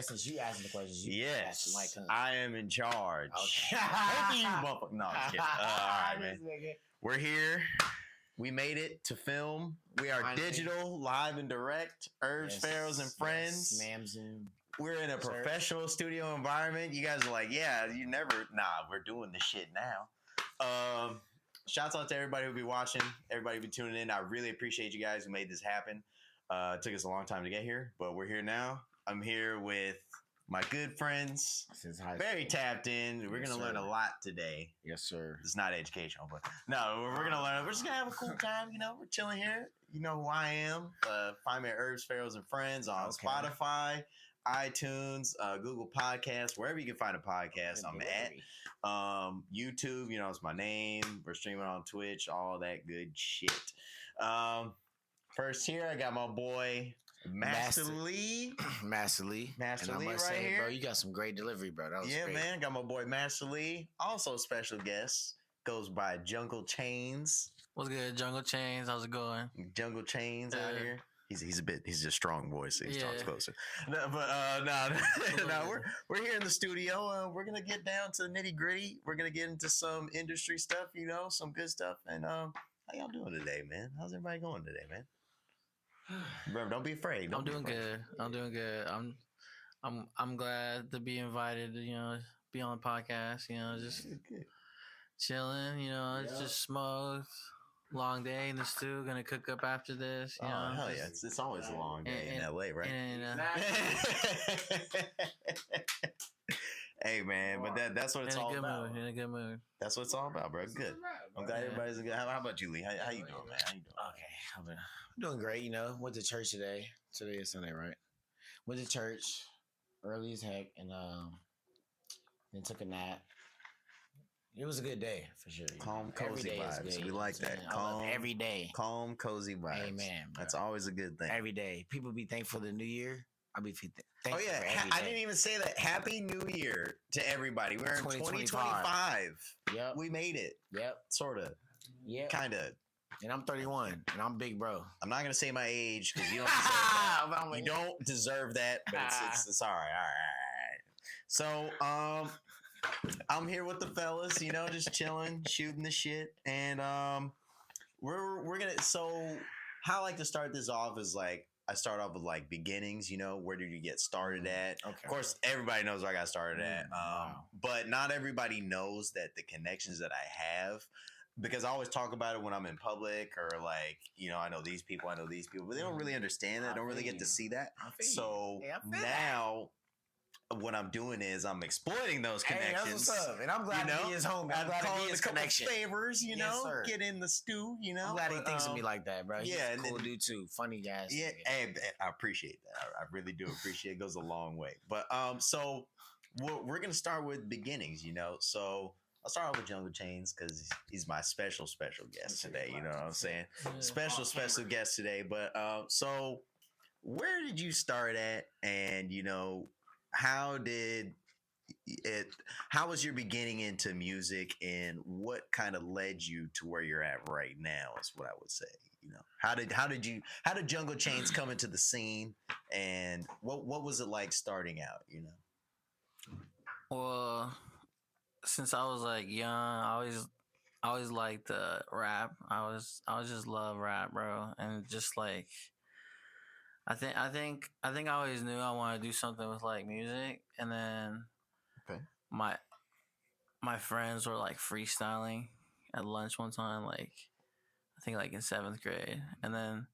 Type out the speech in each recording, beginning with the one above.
Since you asking the questions, you ask the mic. I am in charge. Okay. Maybe you motherfucker. No, I'm just kidding. All right, man. We're here. We made it to film. We are digital, live and direct. Herbs, Pharaohs, and Friends. Ma'ams and we're in a professional studio environment. You guys are like, yeah, you never. Nah, we're doing this shit now. Shouts out to everybody who'll be watching, everybody who'll be tuning in. I really appreciate you guys who made this happen. It took us a long time to get here, but we're here now. I'm here with my good friends. Very tapped in. We're going to learn a lot today. Yes, sir. It's not educational, but no, we're going to learn. We're just going to have a cool time. You know, we're chilling here. You know who I am. Find me at Herbs, Pharaohs, and Friends on Spotify, iTunes, Google Podcasts, wherever you can find a podcast, I'm at. YouTube, you know, it's my name. We're streaming on Twitch, all that good shit. First here, I got my boy Master Lee. Master Lee right here. Bro, you got some great delivery, bro. That was great. Man. Got my boy Master Lee. Also special guest. Goes by Jungle Chainz. What's good, Jungle Chainz? How's it going? Jungle Chainz out here. He's a strong voice, so he talks closer. No, but we're here in the studio. We're gonna get down to the nitty gritty. We're gonna get into some industry stuff, you know, some good stuff. And how y'all doing today, man? How's everybody going today, man? Remember, don't be afraid. I'm doing good. I'm glad to be invited to, you know, be on the podcast, you know, just chilling, you know, it's just smooth. Long day in the stew, gonna cook up after this. You know, hell yeah. It's always a long day in LA, right? Hey man, but that's what it's all about. In a good mood. That's what it's all about, bro. Good. I'm glad everybody's good. How about you, Lee? How you doing, man? How you doing? Okay, I'm doing great. You know, went to church today. Today is Sunday, right? Went to church early as heck, and then took a nap. It was a good day for sure. Calm, cozy vibes. We like that. Calm every day. Calm, cozy vibes. Amen. Bro. That's always a good thing. Every day, people be thankful for the new year. I'll be thankful. Oh yeah, I didn't even say that. Happy New Year to everybody. We're in 2025. Yep, we made it. Yep, sorta. Yeah, kinda. And I'm 31, and I'm big, bro. I'm not gonna say my age because you don't deserve that. You don't deserve that, but it's all right. All right. So I'm here with the fellas, you know, just chilling, shooting the shit, and we're gonna. So how I like to start this off is like I start off with like beginnings. You know, where did you get started at? Okay. Of course, everybody knows where I got started at, but not everybody knows that the connections that I have. Because I always talk about it when I'm in public or like, you know, I know these people, but they don't really understand that. Don't really get to see that. So now what I'm doing is I'm exploiting those connections. Hey, that's what's up. And I'm glad to be his homie. I'm glad to be his connection. Favors, you know, get in the stew, you know. I'm glad he thinks of me like that, bro. He's a cool dude too. Funny guys. Yeah, and I appreciate that. I really do appreciate it. It goes a long way. But so we're going to start with beginnings, you know. So I'll start off with Jungle Chainz because he's my special guest today. You know what I'm saying? Special guest today. But so where did you start at? And, you know, how was your beginning into music and what kind of led you to where you're at right now is what I would say. You know, how did Jungle Chainz come into the scene and what was it like starting out, you know? Well, since I was like young, I always liked rap. I just love rap, bro. And just like I think I always knew I wanted to do something with like music. And then my friends were like freestyling at lunch one time, like I think like in 7th grade. And then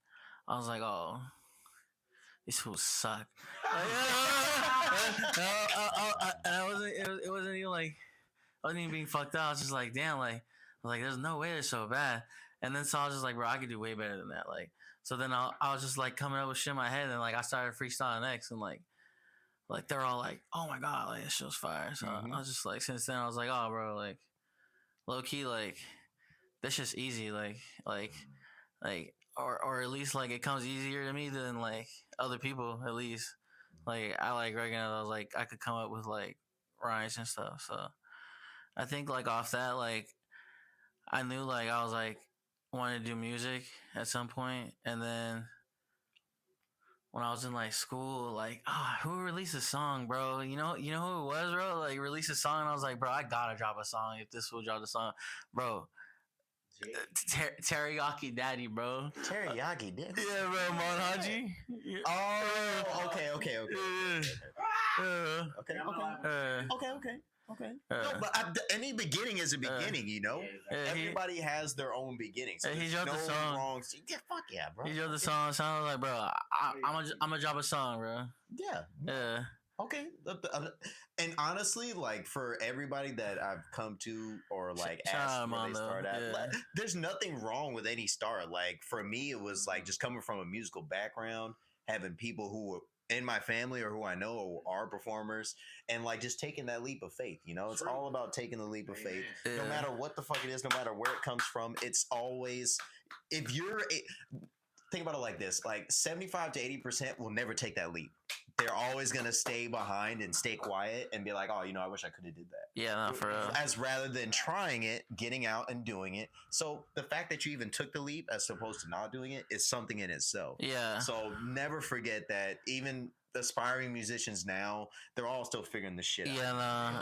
I was like, oh, these fools suck. It wasn't even like I wasn't even being fucked up. I was just like, damn, like there's no way they're so bad. And then so I was just like, bro, I could do way better than that. Like, so then I was just like coming up with shit in my head, and like I started freestyling next, and like they're all like, oh my god, like this shit's fire. So I was just like, since then I was like, oh bro, like low key, like this shit's easy, like or at least like it comes easier to me than like other people at least. Like I like recognize I was like I could come up with like rhymes and stuff. So I think like off that, like I knew like I was like wanted to do music at some point, and then when I was in like school, like, who released a song, bro? You know who it was, bro? Like, released a song, and I was like, bro, I gotta drop a song if this will drop a song, bro. Teriyaki Daddy, bro. Teriyaki did. Yeah, bro, Monhaji. Yeah. Oh, okay. Yeah. Okay. No, but any beginning is a beginning, you know. Everybody has their own beginning. So he there's dropped no the song. wrong. Yeah, fuck yeah, bro. He dropped the song. Sounded like, bro, I'm gonna drop a song, bro. Yeah. Okay. And honestly, like for everybody that I've come to or like asked where they start at, like, there's nothing wrong with any start. Like for me, it was like just coming from a musical background, having people who were in my family or who I know are performers, and like just taking that leap of faith. You know, it's all about taking the leap of faith. No matter what the fuck it is, no matter where it comes from, it's always if you're. Think about it like this: like 75 to 80% will never take that leap. They're always gonna stay behind and stay quiet and be like, "Oh, you know, I wish I could have did that." Yeah, not for real. As rather than trying it, getting out and doing it. So the fact that you even took the leap as opposed to not doing it is something in itself. Yeah. So never forget that even aspiring musicians now, they're all still figuring this shit out. Yeah,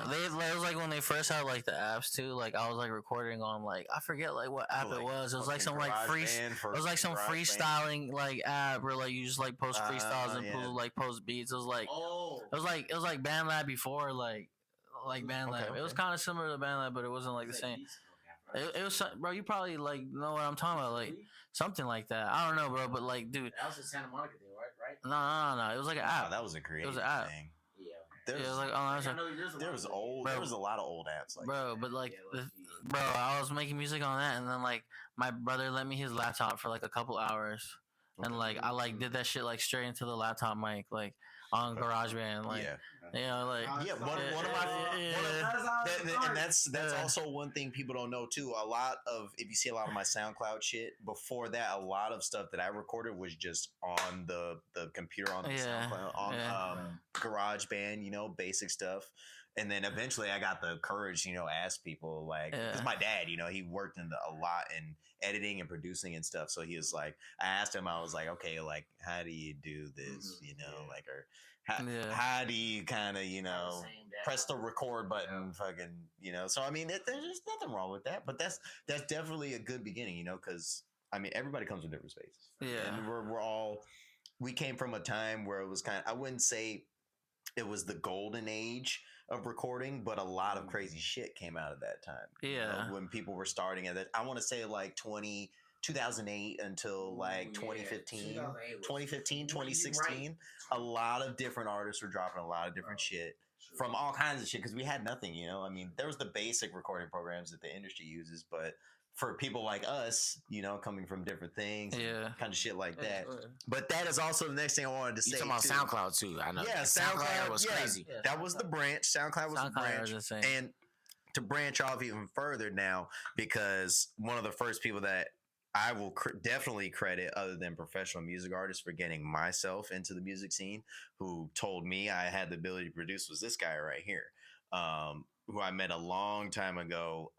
no. It was like when they first had like the apps too. Like I was like recording on like I forget like what app it was. It was like some like it was like some freestyling like app where like you just like post freestyles and post beats. It was like it was like BandLab before like BandLab. Okay. It was kind of similar to BandLab, but it wasn't like the same. It was, bro. You probably like know what I'm talking about, like something like that. I don't know, bro, but like, dude, that was the Santa Monica thing, right? No. It was like an app. That was a creative. It was an app. Thing. Yeah, there was a lot of old apps like bro, that. but like bro, I was making music on that, and then like my brother lent me his laptop for like a couple hours, and like I like did that shit like straight into the laptop mic, like on GarageBand, like you know, like one of my and that's also one thing people don't know too. A lot of if you see a lot of my SoundCloud shit before that, a lot of stuff that I recorded was just on the computer on the SoundCloud on GarageBand, you know, basic stuff. And then eventually I got the courage, you know, ask people like, because my dad, you know, he worked a lot in editing and producing and stuff. So he was like, I asked him, I was like, okay, like, how do you do this? You know, like, or how do you kind of, you know, press the record button, fucking, you know? So, I mean, there's nothing wrong with that, but that's definitely a good beginning, you know, because, I mean, everybody comes from different spaces. Yeah. And we came from a time where it was kind of, I wouldn't say it was the golden age of recording, but a lot of crazy shit came out of that time. Yeah. You know, when people were starting at that, I want to say like 2008 until like 2015, 2016, a lot of different artists were dropping a lot of different shit from all kinds of shit because we had nothing, you know? I mean, there was the basic recording programs that the industry uses, but for people like us, you know, coming from different things, kind of shit like that. But that is also the next thing I wanted to say. You talking about SoundCloud too? I know. Yeah, SoundCloud was crazy. Yeah. That was the branch. SoundCloud was the branch. And to branch off even further now, because one of the first people that I will definitely credit, other than professional music artists, for getting myself into the music scene, who told me I had the ability to produce, was this guy right here, who I met a long time ago.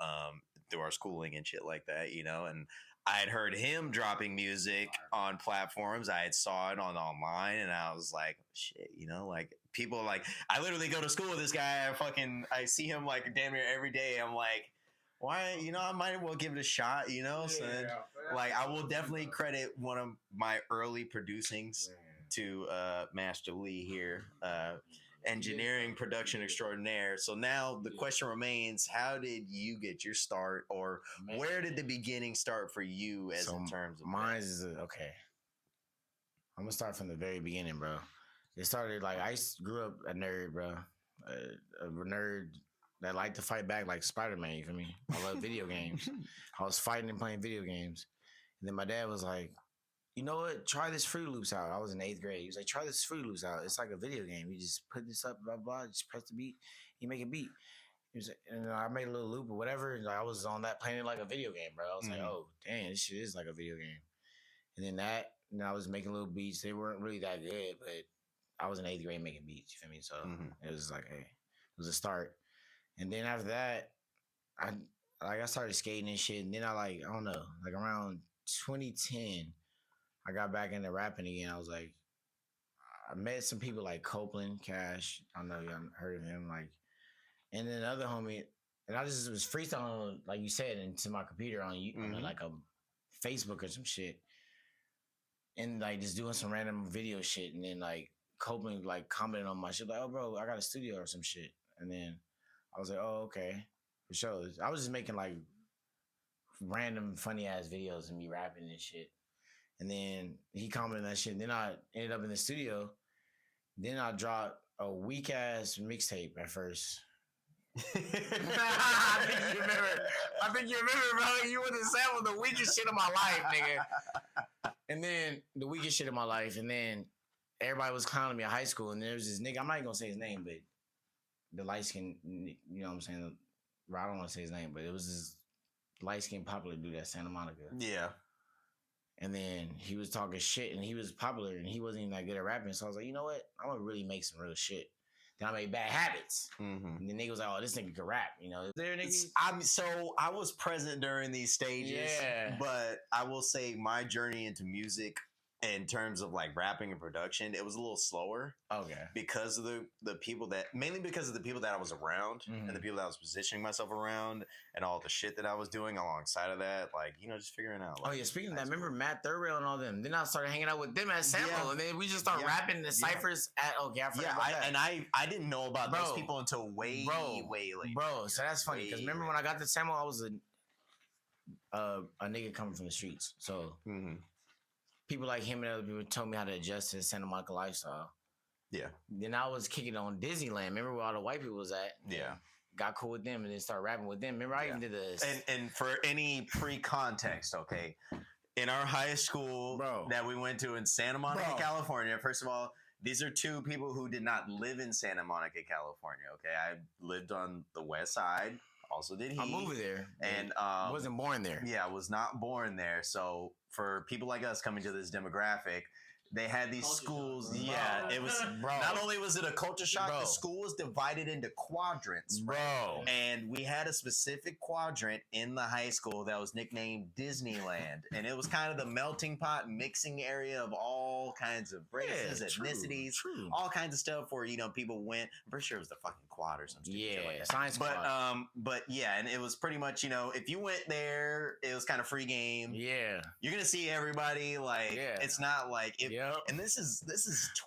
Through our schooling and shit like that, you know, and I had heard him dropping music on platforms. I had saw it online, and I was like, shit, you know, like people like I literally go to school with this guy. I see him like damn near every day. I'm like, why, you know, I might as well give it a shot, you know. So then, like, I will definitely credit one of my early producings to Master Lee here. Engineering production extraordinaire. So now the question remains, how did you get your start, or where did the beginning start for you as in terms of mine is okay. I'm gonna start from the very beginning, bro. It started like I grew up a nerd, bro. A nerd that liked to fight back like Spider-Man, you feel me? I love video games. I was fighting and playing video games. And then my dad was like, you know what? Try this Fruit Loops out. I was in 8th grade. He was like, try this Fruit Loops out. It's like a video game. You just put this up, blah, blah, just press the beat. You make a beat. He was like, and I made a little loop or whatever. And I was on that playing it like a video game, bro. I was like, oh, dang, this shit is like a video game. And then I was making little beats. They weren't really that good, but I was in 8th grade making beats. You feel me? So it was like, hey, it was a start. And then after that, I started skating and shit. And then I don't know, like around 2010, I got back into rapping again. I was like, I met some people like Copeland Cash. I don't know y'all heard of him. Like, and then another homie, and I just was freestyling like you said into my computer on you on like a Facebook or some shit, and like just doing some random video shit, and then like Copeland like commented on my shit like, "Oh, bro, I got a studio or some shit," and then I was like, "Oh, okay, for sure." I was just making like random funny ass videos of me rapping and shit. And then he commented on that shit. And then I ended up in the studio. Then I dropped a weak ass mixtape at first. I think you remember, bro. You were the sample the weakest shit of my life, nigga. And then the weakest shit of my life. And then everybody was clowning me in high school. And there was this nigga, I'm not even gonna say his name, but the light skin, you know what I'm saying? I don't want to say his name, but it was this light skin popular dude at Santa Monica. Yeah. And then he was talking shit and he was popular and he wasn't even that good at rapping. So I was like, you know what? I'm gonna really make some real shit. Then I made Bad Habits. And the nigga was like, oh, this nigga can rap, you know. There niggas. I was present during these stages. Yeah. But I will say my journey into music in terms of like rapping and production, it was a little slower. Okay. Because of the people mainly because of the people that I was around and the people that I was positioning myself around and all the shit that I was doing alongside of that, like, you know, just figuring out. Like, oh yeah, speaking of that, remember Matt Third Rail and all them? Then I started hanging out with them at Sample, and then we just started rapping the ciphers at I forgot about that. I didn't know about those people until way later. Bro, so that's funny because remember when I got to Sample, I was a nigga coming from the streets, so. People like him and other people told me how to adjust to the Santa Monica lifestyle. Yeah. Then I was kicking on Disneyland. Remember where all the white people was at? Yeah. Got cool with them and then started rapping with them. Remember I even did this. And for any pre-context, okay, in our high school that we went to in Santa Monica, California, first of all, these are two people who did not live in Santa Monica, California, okay? I lived on the west side. Also did he. I moved there. And wasn't born there. Yeah, I was not born there. So for people like us coming to this demographic, they had these culture schools. Shock, yeah, it was not only was it a culture shock, the school was divided into quadrants. And we had a specific quadrant in the high school that was nicknamed Disneyland. And it was kind of the melting pot mixing area of all kinds of races, ethnicities, all kinds of stuff where, you know, people went. I'm pretty sure it was the fucking quad or something. Yeah, like that. Science quad. But yeah, and it was pretty much, you know, if you went there, it was kind of free game. Yeah. You're gonna see everybody, like it's not like if and this is 20,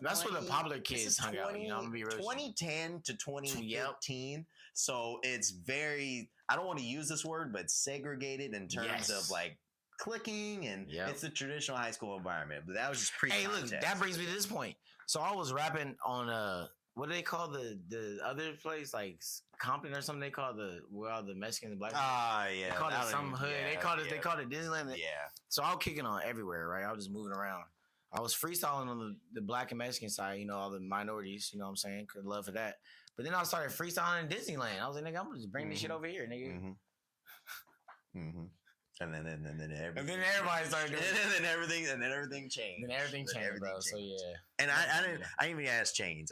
that's where the popular kids hung out. You know, I'm gonna be real 2010 to 2015. So it's very, I don't want to use this word, but segregated in terms of like clicking and it's a traditional high school environment. But that was just pre. Hey, look, that brings me to this point. So I was rapping on what do they call the other place, like Compton or something? They call where all the Mexican and black people. Yeah. They call it some hood. They called it Disneyland. Yeah. So I was kicking on everywhere, right? I was just moving around. I was freestyling on the black and Mexican side, you know, all the minorities, you know what I'm saying? Could love for that. But then I started freestyling in Disneyland. I was like, nigga, I'm gonna just bring this shit over here, nigga. And then everything. And then everybody started doing and then everything changed. Then everything changed, bro. So yeah. And I didn't even ask Chainz.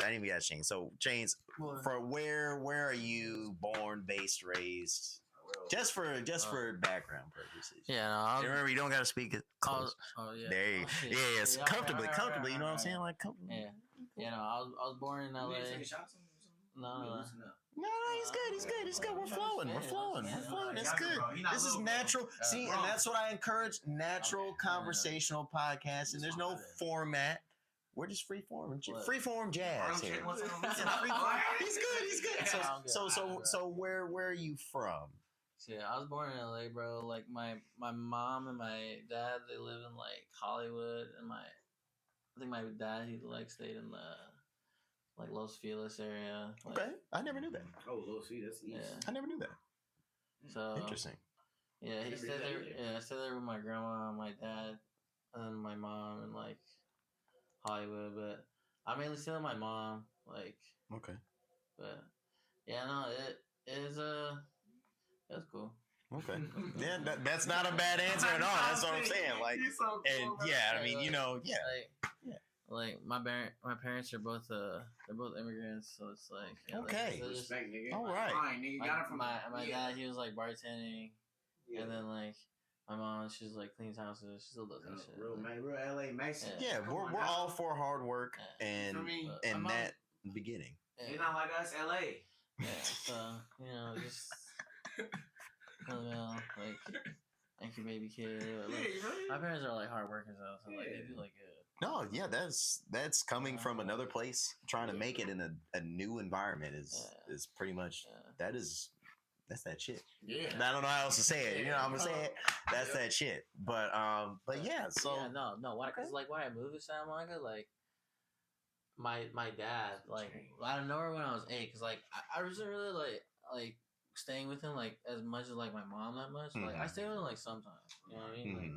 So Chainz, for where are you born, based, raised? Just for background purposes. Yeah, no, remember you don't gotta speak it close. There you yes. Comfortably, you know what I'm saying? Like comfortably. Yeah. You know, I was born in LA. No, he's good. We're flowing. It's good. This is natural. See, and that's what I encourage: natural conversational podcast. And there's no format. We're just freeform jazz here. He's good. So where are you from? Yeah, I was born in LA, bro. Like my mom and my dad, they live in like Hollywood, and I think my dad, he like stayed in the like Los Feliz area. Like, okay, I never knew that. Oh, Los Feliz, east. Yeah. I never knew that. So interesting. Yeah, he stayed there. Yeah, I stayed there with my grandma and my dad, and then my mom and like Hollywood. But I mainly stay with my mom. Like okay, but yeah, no, it is that's cool. Okay. Yeah, that's not a bad answer at all. That's what I'm saying. Like, so cool, and yeah, I mean, you know, like my parents are both they're both immigrants, so it's like okay. Like, respect, nigga. All right. Fine, nigga. My dad, he was like bartending, and then like My mom, she's like cleans houses. She still does that shit. Real LA Mexican. Yeah, we're all for hard work and mom, that beginning. Yeah. You're not like us, LA. Yeah, so just like thank you, baby kid. Like, my parents are like hard workers though, so like they do like good. No, yeah, that's coming from another place. Trying to make it in a new environment is pretty much that's that shit. Yeah, I don't know how else to say it. You know, I'm gonna say it. That's that shit. But yeah. So no. Why? Because like when I moved to Santa Monica, like my dad, like I don't know when I was 8, because like I wasn't really like staying with him like as much as like my mom that much. Like I stayed with him like sometimes, you know what I mean? Like,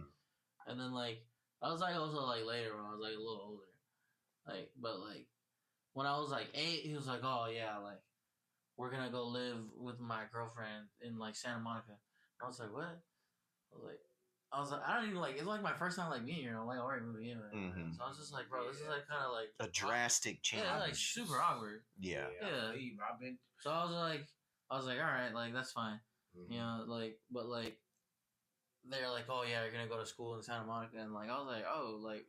and then like I was like also like later when I was like a little older, like but like when I was like 8, he was like, oh yeah, like we're gonna go live with my girlfriend in like Santa Monica. I was like, what? I was like, I don't even like. It's like my first time like being here. I'm like already moving in. So I was just like, bro, this is like kind of like a drastic change. Yeah, like super awkward. Yeah. So I was like, all right, like that's fine. You know, like, but like, they're like, oh yeah, you're gonna go to school in Santa Monica, and like I was like, oh, like,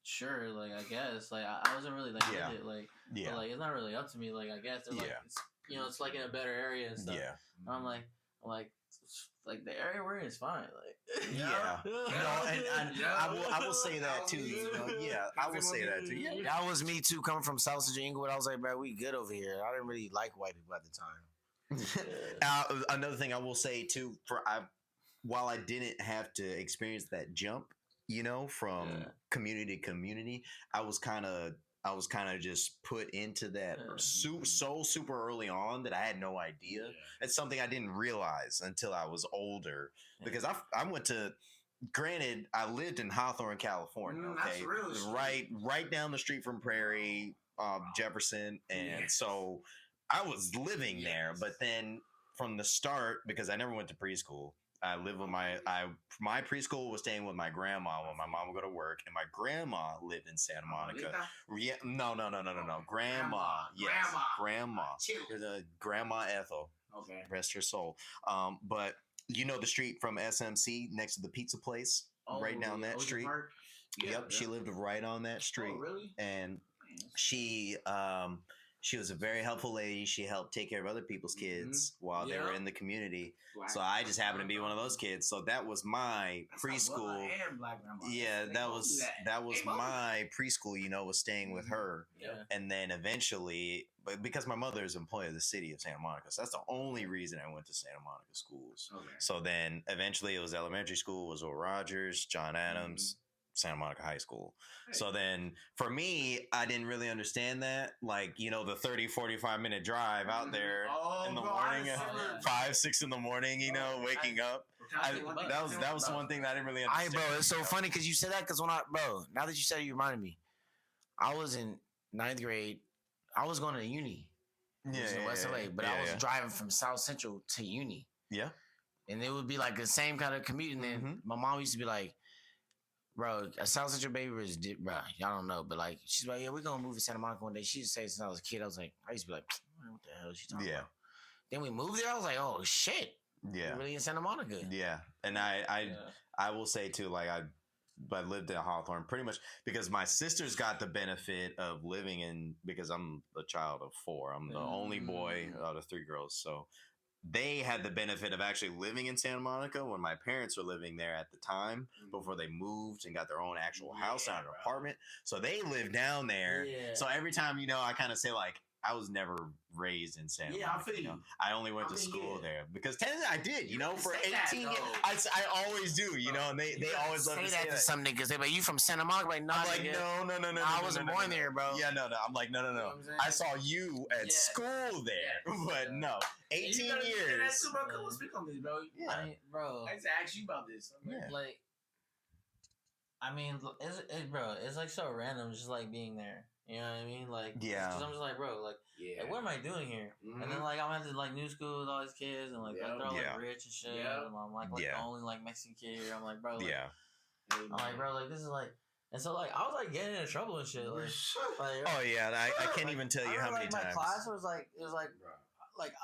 sure, like I guess, like I wasn't really like with it, like, but like it's not really up to me, like I guess they're like, it's, you know, it's like in a better area and stuff. Yeah. And I'm like, the area we're in is fine. Like, I will say that too. You know, I will say that too. Yeah, that was me too. Coming from South Central Inglewood, I was like, bro, we good over here. I didn't really like white people at the time. Another thing I will say too, while I didn't have to experience that jump, you know, from community to community, I was kind of just put into that so super early on that I had no idea. It's something I didn't realize until I was older, because I went to, granted, I lived in Hawthorne, California. Okay, right down the street from Prairie, Jefferson, and so I was living there. But then from the start, because I never went to preschool, I lived with my preschool was staying with my grandma when my mom would go to work, and my grandma lived in Santa Monica. Yeah, no. Grandma, yes, grandma. The Grandma Ethel. Okay, rest her soul. But you know the street from SMC next to the pizza place, right down that street. Yep, she lived right on that street. Oh, really? And she was a very helpful lady. She helped take care of other people's kids while they were in the community. So I just happened to be one of those kids. So that was my preschool. Yeah, that was my preschool. You know, was staying with her, and then eventually, but because my mother is an employee of the city of Santa Monica, so that's the only reason I went to Santa Monica schools. Okay. So then eventually, it was elementary school was Will Rogers, John Adams. Santa Monica High School. So then for me, I didn't really understand that. Like, you know, the 30-45 minute drive out there in the morning, 5, 6 in the morning, you know, waking up. That was one thing that I didn't really understand. Bro, it's so funny because you said that, because now that you said it, you reminded me. I was in 9th grade. I was going to uni. In West LA, but I was driving from South Central to uni. Yeah. And it would be like the same kind of commute. And then my mom used to be like, bro, a South Central baby was, bro, y'all don't know, but like, she's like, yeah, we're gonna move to Santa Monica one day. She used to say since I was a kid, I was like, I used to be like, what the hell is she talking about? Then we moved there, I was like, oh shit. Yeah. We're really in Santa Monica. Yeah. And I will say too, like I lived in Hawthorne pretty much because my sisters got the benefit of living in, because I'm the child of 4. I'm the only boy out of 3 girls. So they had the benefit of actually living in Santa Monica when my parents were living there at the time before they moved and got their own actual house and an apartment. So they lived down there. Yeah. So every time, you know, I kind of say like, I was never raised in Santa Monica. I feel you. I only went to school there because technically I did, you know, for 18 years. I always do, you know, and they always love to say that to some niggas. They like, you from Santa Monica? Like, no, I'm like, no. I wasn't born there, bro. Yeah, no. I'm like, no. You know I saw you at school there, but no, 18 years. That's bro. Come on, speak on this, bro. Yeah, I mean, bro. I just asked you about this. Like, I mean, it's like so random, just like being there. You know what I mean? Like, because I'm just like, bro, like, what am I doing here? And then like I'm at this like new school with all these kids, and like they're all like rich and shit. And I'm like the only like Mexican kid here. I'm like, bro, like, I'm like, bro, like this is like, and so like I was like getting into trouble and shit. Like oh yeah, I can't even tell you how many times. My class was like, it was like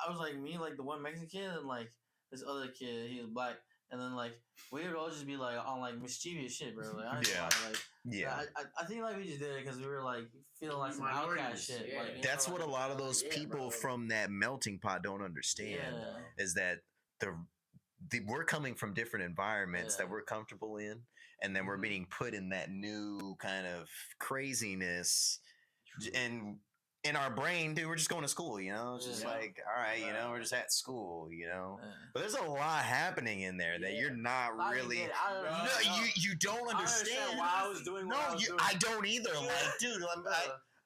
I was like me, like the one Mexican kid, and like this other kid, he was black. and then like we would all just be like on like mischievous shit, bro. Like, I don't know Yeah. why, like, Yeah. I think like we just did it because we were like feeling like some Minorities, outcast shit. yeah. Like, you That's know, what a like, lot of those Yeah, people bro. from that melting pot don't understand Yeah. is that we're coming from different environments that Yeah. we're comfortable in, and then we're Mhm. being put in that new kind of craziness, and in our brain, dude, we're just going to school, you know. It's just Yeah. like, all right, you know, we're just at school, you know. Yeah. But there's a lot happening in there that you're not I really. get it. I don't know. No, you don't I understand why I was doing what I No, was doing. I don't either. Like, dude,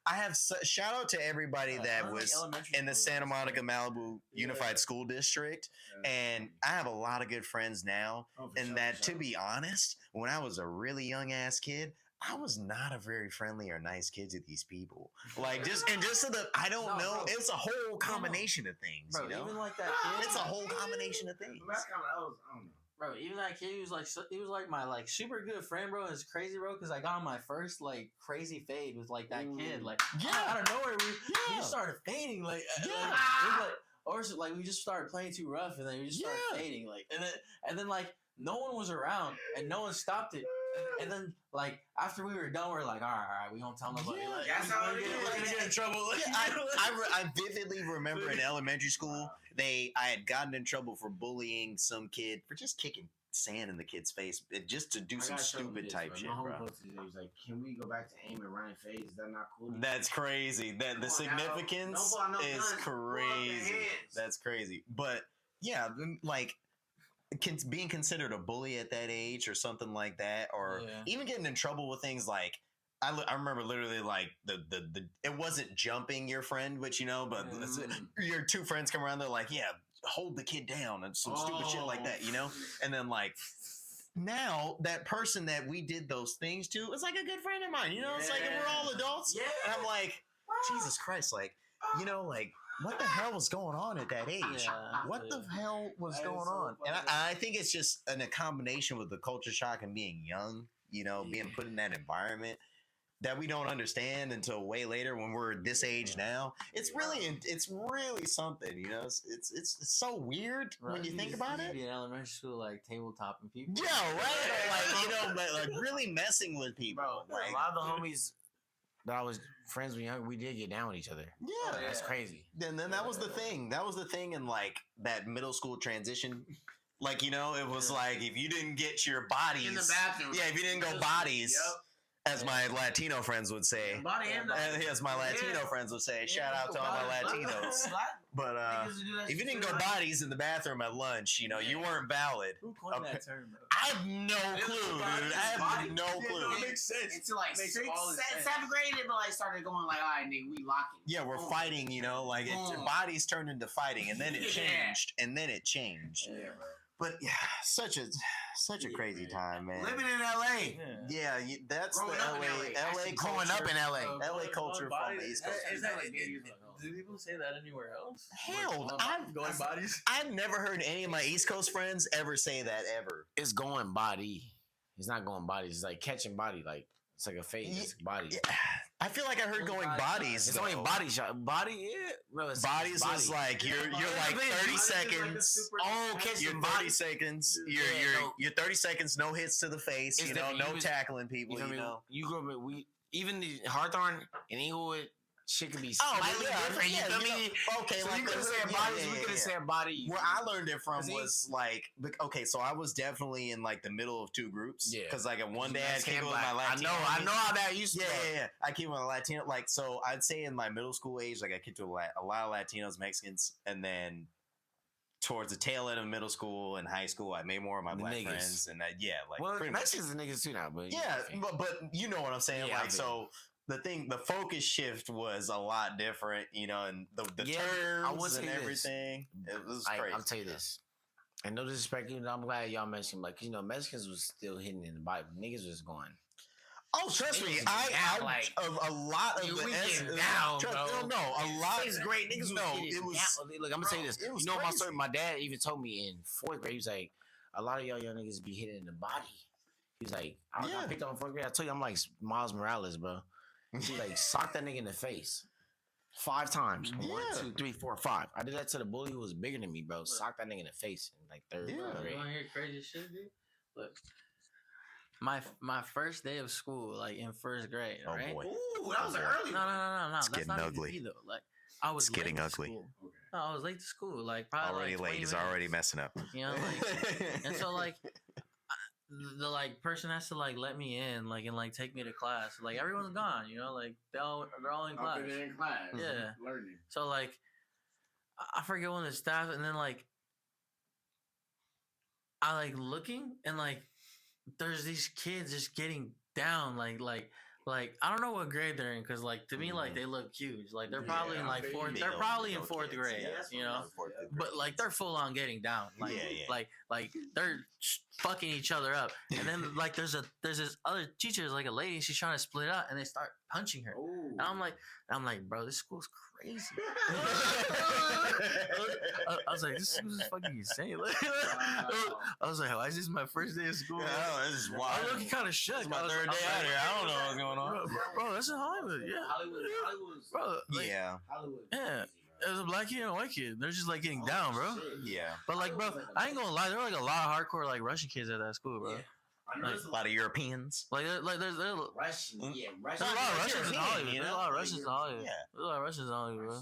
I have shout out to everybody that was in the Santa Monica Malibu Unified School District, and I have a lot of good friends now. And that, to be honest, when I was a really young ass kid, I was not a very friendly or nice kid to these people. Like, just so that I don't No, know, bro. it's a whole combination of things. Bro, you know, even like that kid. it's a whole combination of things. That's kind of I don't know. Bro, even that kid, he was like my like super good friend, bro. It's crazy, bro, because I got my first like crazy fade with like that kid, like out of nowhere, we just started fading, like it was like, or so, like we just started playing too rough, and then we just started fading, like, and then like no one was around, and no one stopped it. And then, like, after we were done, we are like, all right, we don't tell nobody. Like, that's how it is. we're gonna get in trouble. I vividly remember in elementary school, I had gotten in trouble for bullying some kid for just kicking sand in the kid's face, just to do some stupid type shit, bro. He was like, "Can we go back to aim and running fades? Is that not cool?" That's crazy. That the significance is crazy. That's crazy. But yeah, like being considered a bully at that age or something like that, or even getting in trouble with things like I remember literally like the it wasn't jumping your friend, but you know, but your two friends come around, they're like, yeah, hold the kid down and some stupid shit like that, you know, and then like. Now that person that we did those things to is like a good friend of mine, you know. It's like we're all adults, and I'm like, Jesus Christ, like, you know, like what the hell was going on at that age? What the hell was going on? And I think it's just a combination with the culture shock and being young, you know, being put in that environment that we don't understand until way later when we're this age now. It's really something, you know. It's so weird when you think about it. In elementary school, like tabletopping people. Yeah, right. Like, you know, like really messing with people. Bro, like, a lot of the homies that I was friends with young, we did get down with each other. Yeah, that's crazy. And then that was the thing. That was the thing in like that middle school transition. Like, you know, it was like if you didn't get your bodies in the bathroom. Yeah, if you didn't go bodies. As my Latino friends would say. As my Latino friends would say. Shout out to all my Latinos. But if you didn't go bodies in the bathroom at lunch, you know, you weren't valid. Who coined that term, bro? I have no clue, dude. I have no clue. It makes sense. Until like seventh grade, it like started going like, all right, nigga, we locking. Yeah, we're fighting, you know, like bodies turned into fighting, and then it changed, Yeah, bro. But yeah, such a crazy time, man. Living in LA. Yeah, that's the LA growing culture. up in LA. LA culture from the East Coast. Do people say that anywhere else? Hell, going bodies. I've never heard any of my East Coast friends ever say that ever. It's going body. It's not going bodies. It's like catching body. Like it's like a fade. It's body. Yeah. I feel like I heard going bodies. It's only body shot. Body, yeah. Bro, bodies was like you're like 30 seconds. Oh, catching You're 30 seconds. You're 30 seconds. No hits to the face. It's you know, no was, tackling people. You know, you grew up. Even the Hawthorne and Inglewood. Shit could be slightly different. You feel me? Okay, so like you could have said bodies. We could have said body. Where I learned it from was like, okay, so I was definitely in like the middle of two groups. Yeah. Because like at one day I came with my Latino. I know how that used to. Yeah. I came with a Latino. Like, so I'd say in my middle school age, like I came to a lot of Latinos, Mexicans, and then towards the tail end of middle school and high school, I made more of my black friends, and Mexicans are niggas too now, but but you know what I'm saying, like so. The focus shift was a lot different, you know, and the terms and everything. It was crazy. I'll tell you this. And no disrespect, you know, I'm glad y'all mentioned, like, you know, Mexicans was still hitting in the Bible. Niggas was going. Oh, trust me, a lot of the a lot. It's great. Niggas was look, I'm gonna say this. You know, my story. My dad even told me in fourth grade. He was like, a lot of y'all young niggas be hitting in the body. He's like, I picked up in fourth grade. I told you, I'm like Miles Morales, bro. He like socked that nigga in the face. 5 times. Yeah. 1, 2, 3, 4, 5. I did that to the bully who was bigger than me, bro. Socked that nigga in the face in like third Yeah. You grade. want to hear crazy shit, dude? Look, my first day of school, like in first grade, Oh right? boy. Ooh, that was an early No. It's That's getting not ugly. even me, though. Like I was It's getting late ugly. To school. No, I was late to school. Like probably Already like late. 20 He's minutes. already messing up. You know, like, and so like the like person has to like let me in, like and like take me to class. Like everyone's gone, you know, like they're all in class. They're in class. Yeah. Learning. So like I forget when the staff, and then like I like looking, and like there's these kids just getting down, like I don't know what grade they're in, because like to me like they look huge, like they're probably in like fourth, they're probably in fourth grade, you know, but like they're full on getting down, like like they're fucking each other up, and then like there's this other teacher, like a lady, she's trying to split up, and they start punching her, and I'm like, bro, this school's crazy. I was like, this school's fucking insane. I was like, why is this my first day of school? Oh, this is wild. I look kind of shook. This is my third day out here. I don't know what's going on. Bro, that's in Hollywood. Yeah. Hollywood's Bro, like, Yeah. Hollywood. yeah. There's a black kid and a white kid. They're just like getting down, bro. Yeah. But like, bro, I ain't gonna lie. There were like a lot of hardcore like Russian kids at that school, bro. Yeah. Like, A lot of Europeans. like there's Russian. Yeah, there's Russian. a lot of Russians in European, Hollywood. you There's a know? lot of Russians in Hollywood. Yeah. There's a lot of Russians in Hollywood, bro.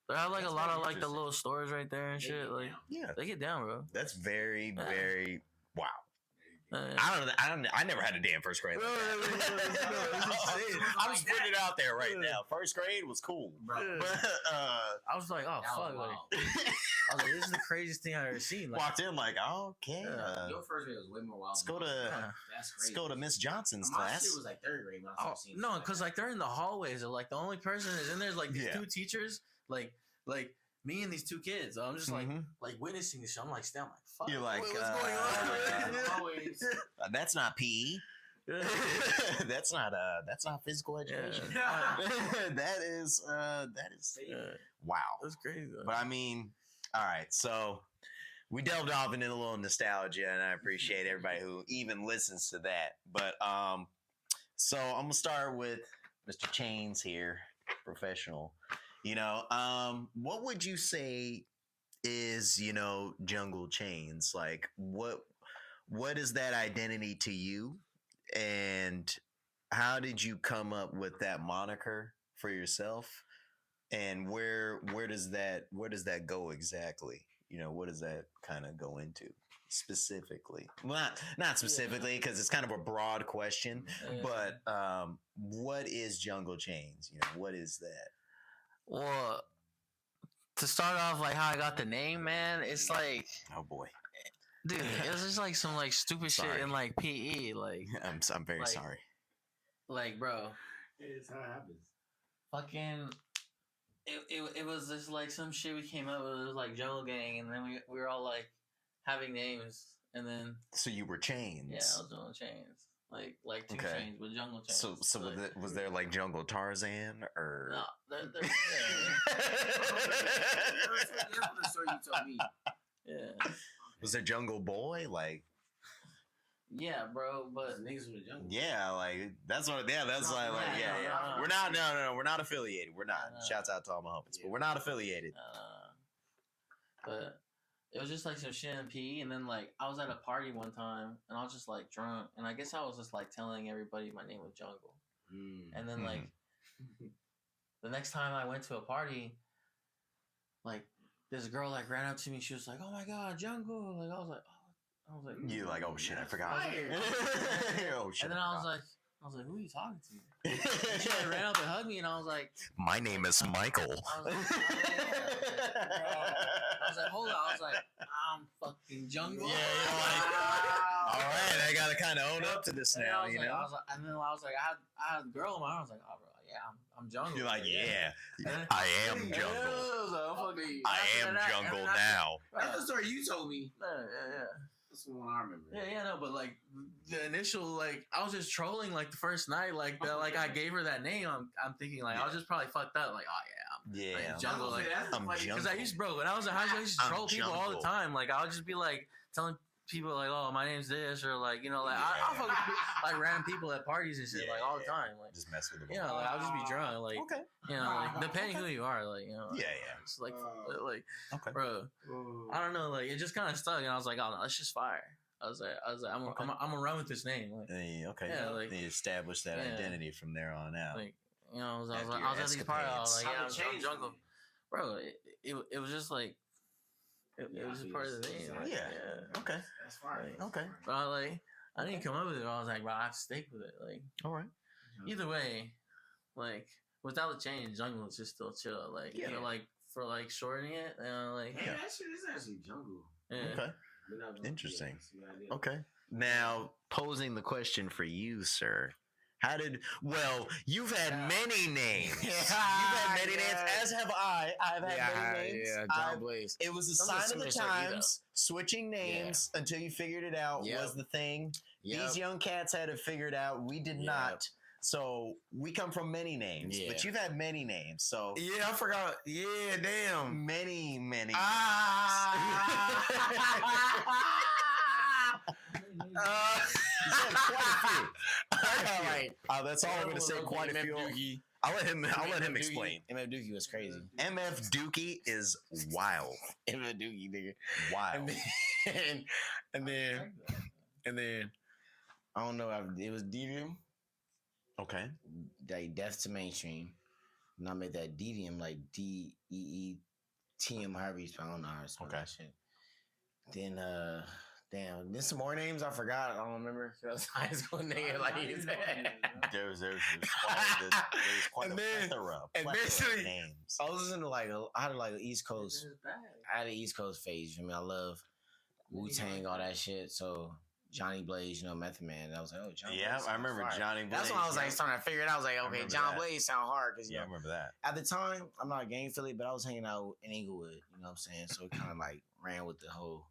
They have like a lot of like the little stores right there and shit. Like Yeah. they get down, bro. That's very, very wow. Yeah. I never had a day in first grade. Like that. I'm just putting it out there right now. First grade was cool. Bro. But, I was like, oh fuck, like, I was like, this is the craziest thing I've ever seen. Like, walked in like, okay. Your first grade was way more wild. Let's go to That's let's crazy. go to Miss Johnson's My class. shit was like third grade when I started seeing no, shit because like they're in the hallways. They're like the only person is in there is like these Yeah. two teachers, like me and these two kids. So I'm just Mhm. like witnessing this shit. I'm like, still, I'm like, fuck. You're like, what's going on? Always. That's not PE. Yeah. that's not physical education. Yeah. that is Yeah. wow. That's crazy. Though. But I mean, all right, so we delved off into a little nostalgia, and I appreciate everybody who even listens to that. But so I'm gonna start with Mr. Chainz here, professional. You know, what would you say is, you know, Jungle Chainz? Like, what is that identity to you, and how did you come up with that moniker for yourself? And where does that go exactly? You know, what does that kind of go into specifically? Well, not specifically, because it's kind of a broad question. Yeah. But what is Jungle Chainz? You know, what is that? Well, to start off, like how I got the name, man, it's like, Oh boy, dude, it was just like some like stupid shit Sorry. in like PE, like I'm very Like- sorry. bro, It's how it happens. fucking. It was just like some shit we came up with. It was like Jungle Gang, and then we were all like having names, and then So you were Chainz. yeah, I was doing chains, like two Okay. chains with jungle chains. So like, was there like Jungle Tarzan or? no, they're, The story you told me. yeah, Was there Jungle Boy? Like, yeah, bro, but Niggas with the jungle. yeah, like that's what. Yeah, that's No, like yeah, yeah. yeah. We're not. No, we're not affiliated. We're not. No. Shouts out to all my homies, Yeah. but we're not affiliated. but it was just like some shit in PE, and then like I was at a party one time, and I was just like drunk, and I guess I was just like telling everybody my name was Jungle, and then like the next time I went to a party, like this girl like ran up to me, she was like, "Oh my god, Jungle!" Like I was like, You like, oh shit, I forgot. Fire. Oh shit. and then I was like, who are you talking to? And she like, ran up and hugged me, and I was like, my name is Michael. I was like, hold on, I was like, I'm fucking Jungle. Yeah, you're like, all right, I gotta kind of own up to this And then now, I was you like, know. and then I was like, I had a girl in my arms. I was like, oh, bro, yeah, I'm Jungle. You're like, yeah, And- I am Yeah, Jungle. I was like, fucking- I after am that- Jungle after that- now. That's the story you told me. Yeah. That's the one I remember. Yeah, no, but like the initial, like I was just trolling like the first night, like I gave her that name. I'm thinking like I was just probably fucked up, like oh yeah, Yeah. like, Jungle, like I'm because I Jungle. used, bro, when I was in high school, I used to I'm troll people all the Jungle. time. Like I would just be like telling people like, oh, my name's this, or like, you know, like I'll fuck with like random people at parties and shit, like all the time, like just mess with them. you know, like I'll just be drunk, like okay, you know, like depending who you are, like you know, yeah. It's like Okay, bro, I don't know, like it just kind of stuck, and I was like, oh, no, that's just fire. I was like, I'm gonna run with this name, like okay, yeah, like they established that identity from there on out. like you know, I was at these parties, I was like, yeah, I'm Chainz Jungle, bro. It was just like. It was just part of the name. Like, yeah. Okay. That's fine. Okay. But I didn't come up with it. I was like, bro, I have to stick with it. Like, all right. Either way, like, without the change, jungle is just still chill. Like, you know, like for like shortening it, like, that shit is actually jungle. Yeah. Okay. Interesting. Okay. Now, posing the question for you, sir. You've had many names. You've had many names, as have I. I've had many names. Yeah, John Blaze. It was a sign of the times. Switching names until you figured it out was the thing. These young cats had it figured out. We did not. So we come from many names, but you've had many names. So yeah, I forgot. Yeah, damn. Many. Quite a few. That's all I'm going to say. Quite a few. I'll let him explain. MF Dookie was crazy. MF Dookie is wild. MF Dookie, nigga, wild. And then I don't know. It was Devium. Okay. Like Death to Mainstream. And I made that Devium like DEETM. However you spell. I don't know how to spell that shit. Then damn, there's some more names I forgot. I don't remember. That was high school nigga. Like there's quite a plethora of names. I was listening to I had like an East Coast. I had an East Coast phase. I mean, I love Wu-Tang, all that shit. So Johnny Blaze, Method Man. I was like, oh, Johnny. Yeah, Blaze I remember fire. Johnny Blaze. That's when I was like starting to figure it out. I was like, okay, John Blaze sound hard because I remember that. At the time, I'm not a gang affiliate, but I was hanging out in Inglewood. You know what I'm saying? So it kind of like ran with the whole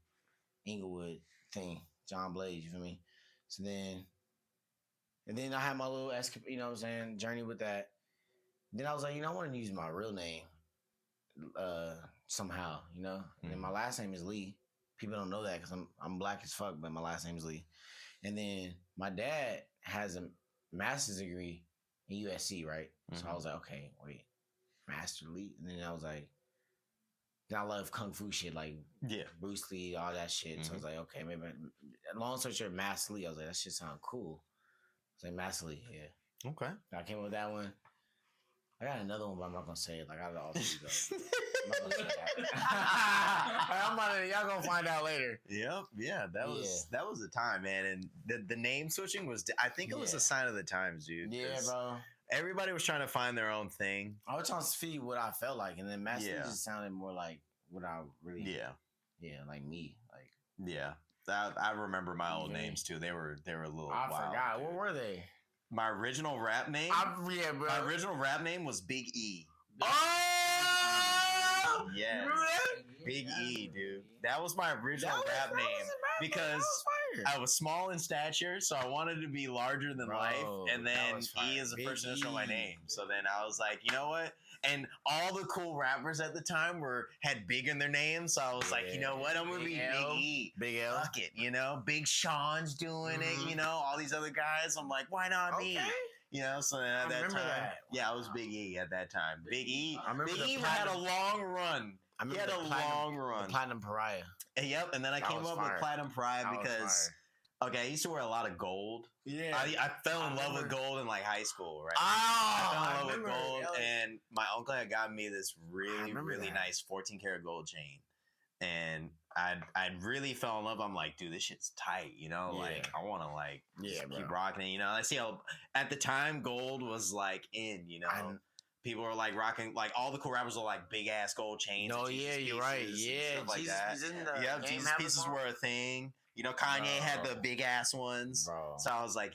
Inglewood thing, John Blaze, you feel me? So then I had my little journey with that. Then I was like, I want to use my real name somehow, And then my last name is Lee. People don't know that because I'm black as fuck, but my last name is Lee. And then my dad has a master's degree in USC, right? So I was like, okay, wait, Master Lee? And then I was like, I love kung fu shit, like Bruce Lee, all that shit. So I was like, okay, maybe. Long story short, Master Lee. I was like, that shit sound cool. I was like, Master Lee, yeah. Okay. I came up with that one. I got another one, but I'm not gonna say it. Like I got all three though. Y'all gonna find out later. Yep. Yeah. That was the time, man. And the name switching was. I think it was a sign of the times, dude. Yeah, bro. Everybody was trying to find their own thing. I was trying to feed what I felt like, and then Master Lee just sounded more like what I really. Yeah, like me. Like. Yeah. I remember my old names too. They were a little. I wild, forgot. dude. What were they? My original rap name. Bro. My original rap name was Big E. Oh, yes, Big E, dude. That was my original rap name because I was small in stature, so I wanted to be larger than life. And then E is the first initial of my name. So then I was like, you know what? And all the cool rappers at the time had big in their names. So I was like, you know what? I'm going to be Big E. Big L. Fuck it, Big Sean's doing it, all these other guys. I'm like, why not me? So then at that time, I was Big E at that time. Big E had a long run. He had a long run. The Platinum Pariah. Yep, and then I came up with Platinum Pariah because I used to wear a lot of gold. Yeah, I fell in love with gold in like high school, right? I fell in love with gold, and my uncle had got me this really nice 14 karat gold chain, and I really fell in love. I'm like, dude, this shit's tight, Like I want to keep rocking it, I see how at the time gold was like in, people were like rocking, like all the cool rappers were like big ass gold chains. Oh yeah, you're right. Yeah, like that. Jesus pieces were a thing. Kanye had the big ass ones. Bro. So I was like,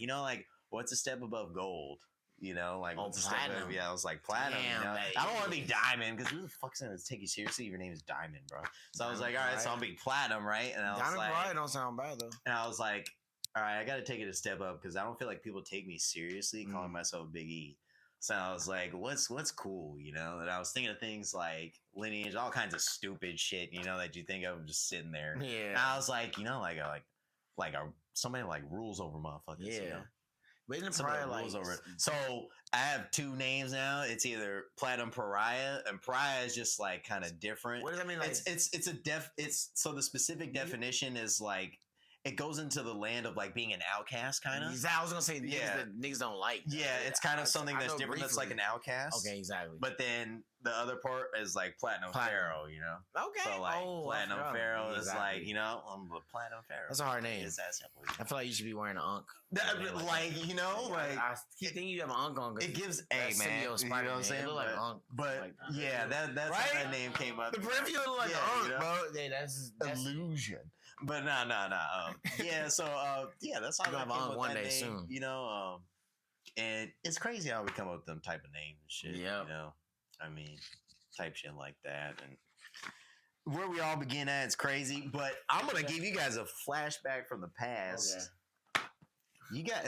what's a step above gold? What's a step above? Yeah, I was like platinum. I don't want to be diamond because who the fuck's gonna take you seriously if your name is Diamond, bro? So I was like, all right, so I'll be platinum, right? And I was Diamond like, probably don't sound bad though. And I was like, all right, I got to take it a step up because I don't feel like people take me seriously calling myself Big E. So I was like, what's cool, And I was thinking of things like lineage, all kinds of stupid shit, that you think of just sitting there. Yeah. And I was like, like somebody like rules over motherfuckers. Yeah. You know? But isn't it Somebody probably rules like over it. So I have two names now. It's either Platinum Pariah, and Pariah is just like kind of different. What does that mean? Like, It's so the specific definition is like it goes into the land of like being an outcast, kind of. I was gonna say niggas Yeah. that niggas don't like. Yeah, it's kind of something I that's know different. That's like an briefly. outcast. Okay, exactly. But then the other part is like Platinum Pharaoh, you know. Okay. So like Platinum I forgot. Pharaoh is Exactly. like, you know, I'm the Platinum Pharaoh. That's a hard name. It's that simple. I feel like you should be wearing an unk. Like, you know, like I keep thinking you have an unk on. it gives that a man. symbiote You know Spider-Man. what I'm saying? It look like an unk. But Like, yeah, that's right? how that name came up. The peripheral look like Yeah, an unk, you know? bro. Yeah, that's illusion. But no. Yeah, so yeah, that's how You're I gonna have came an with one that day name, soon. you know. And it's crazy how we come up with them type of names and shit. Yep. You know, I mean, type shit like that, and where we all begin at, it's crazy. But I'm gonna give you guys a flashback from the past. Okay. You got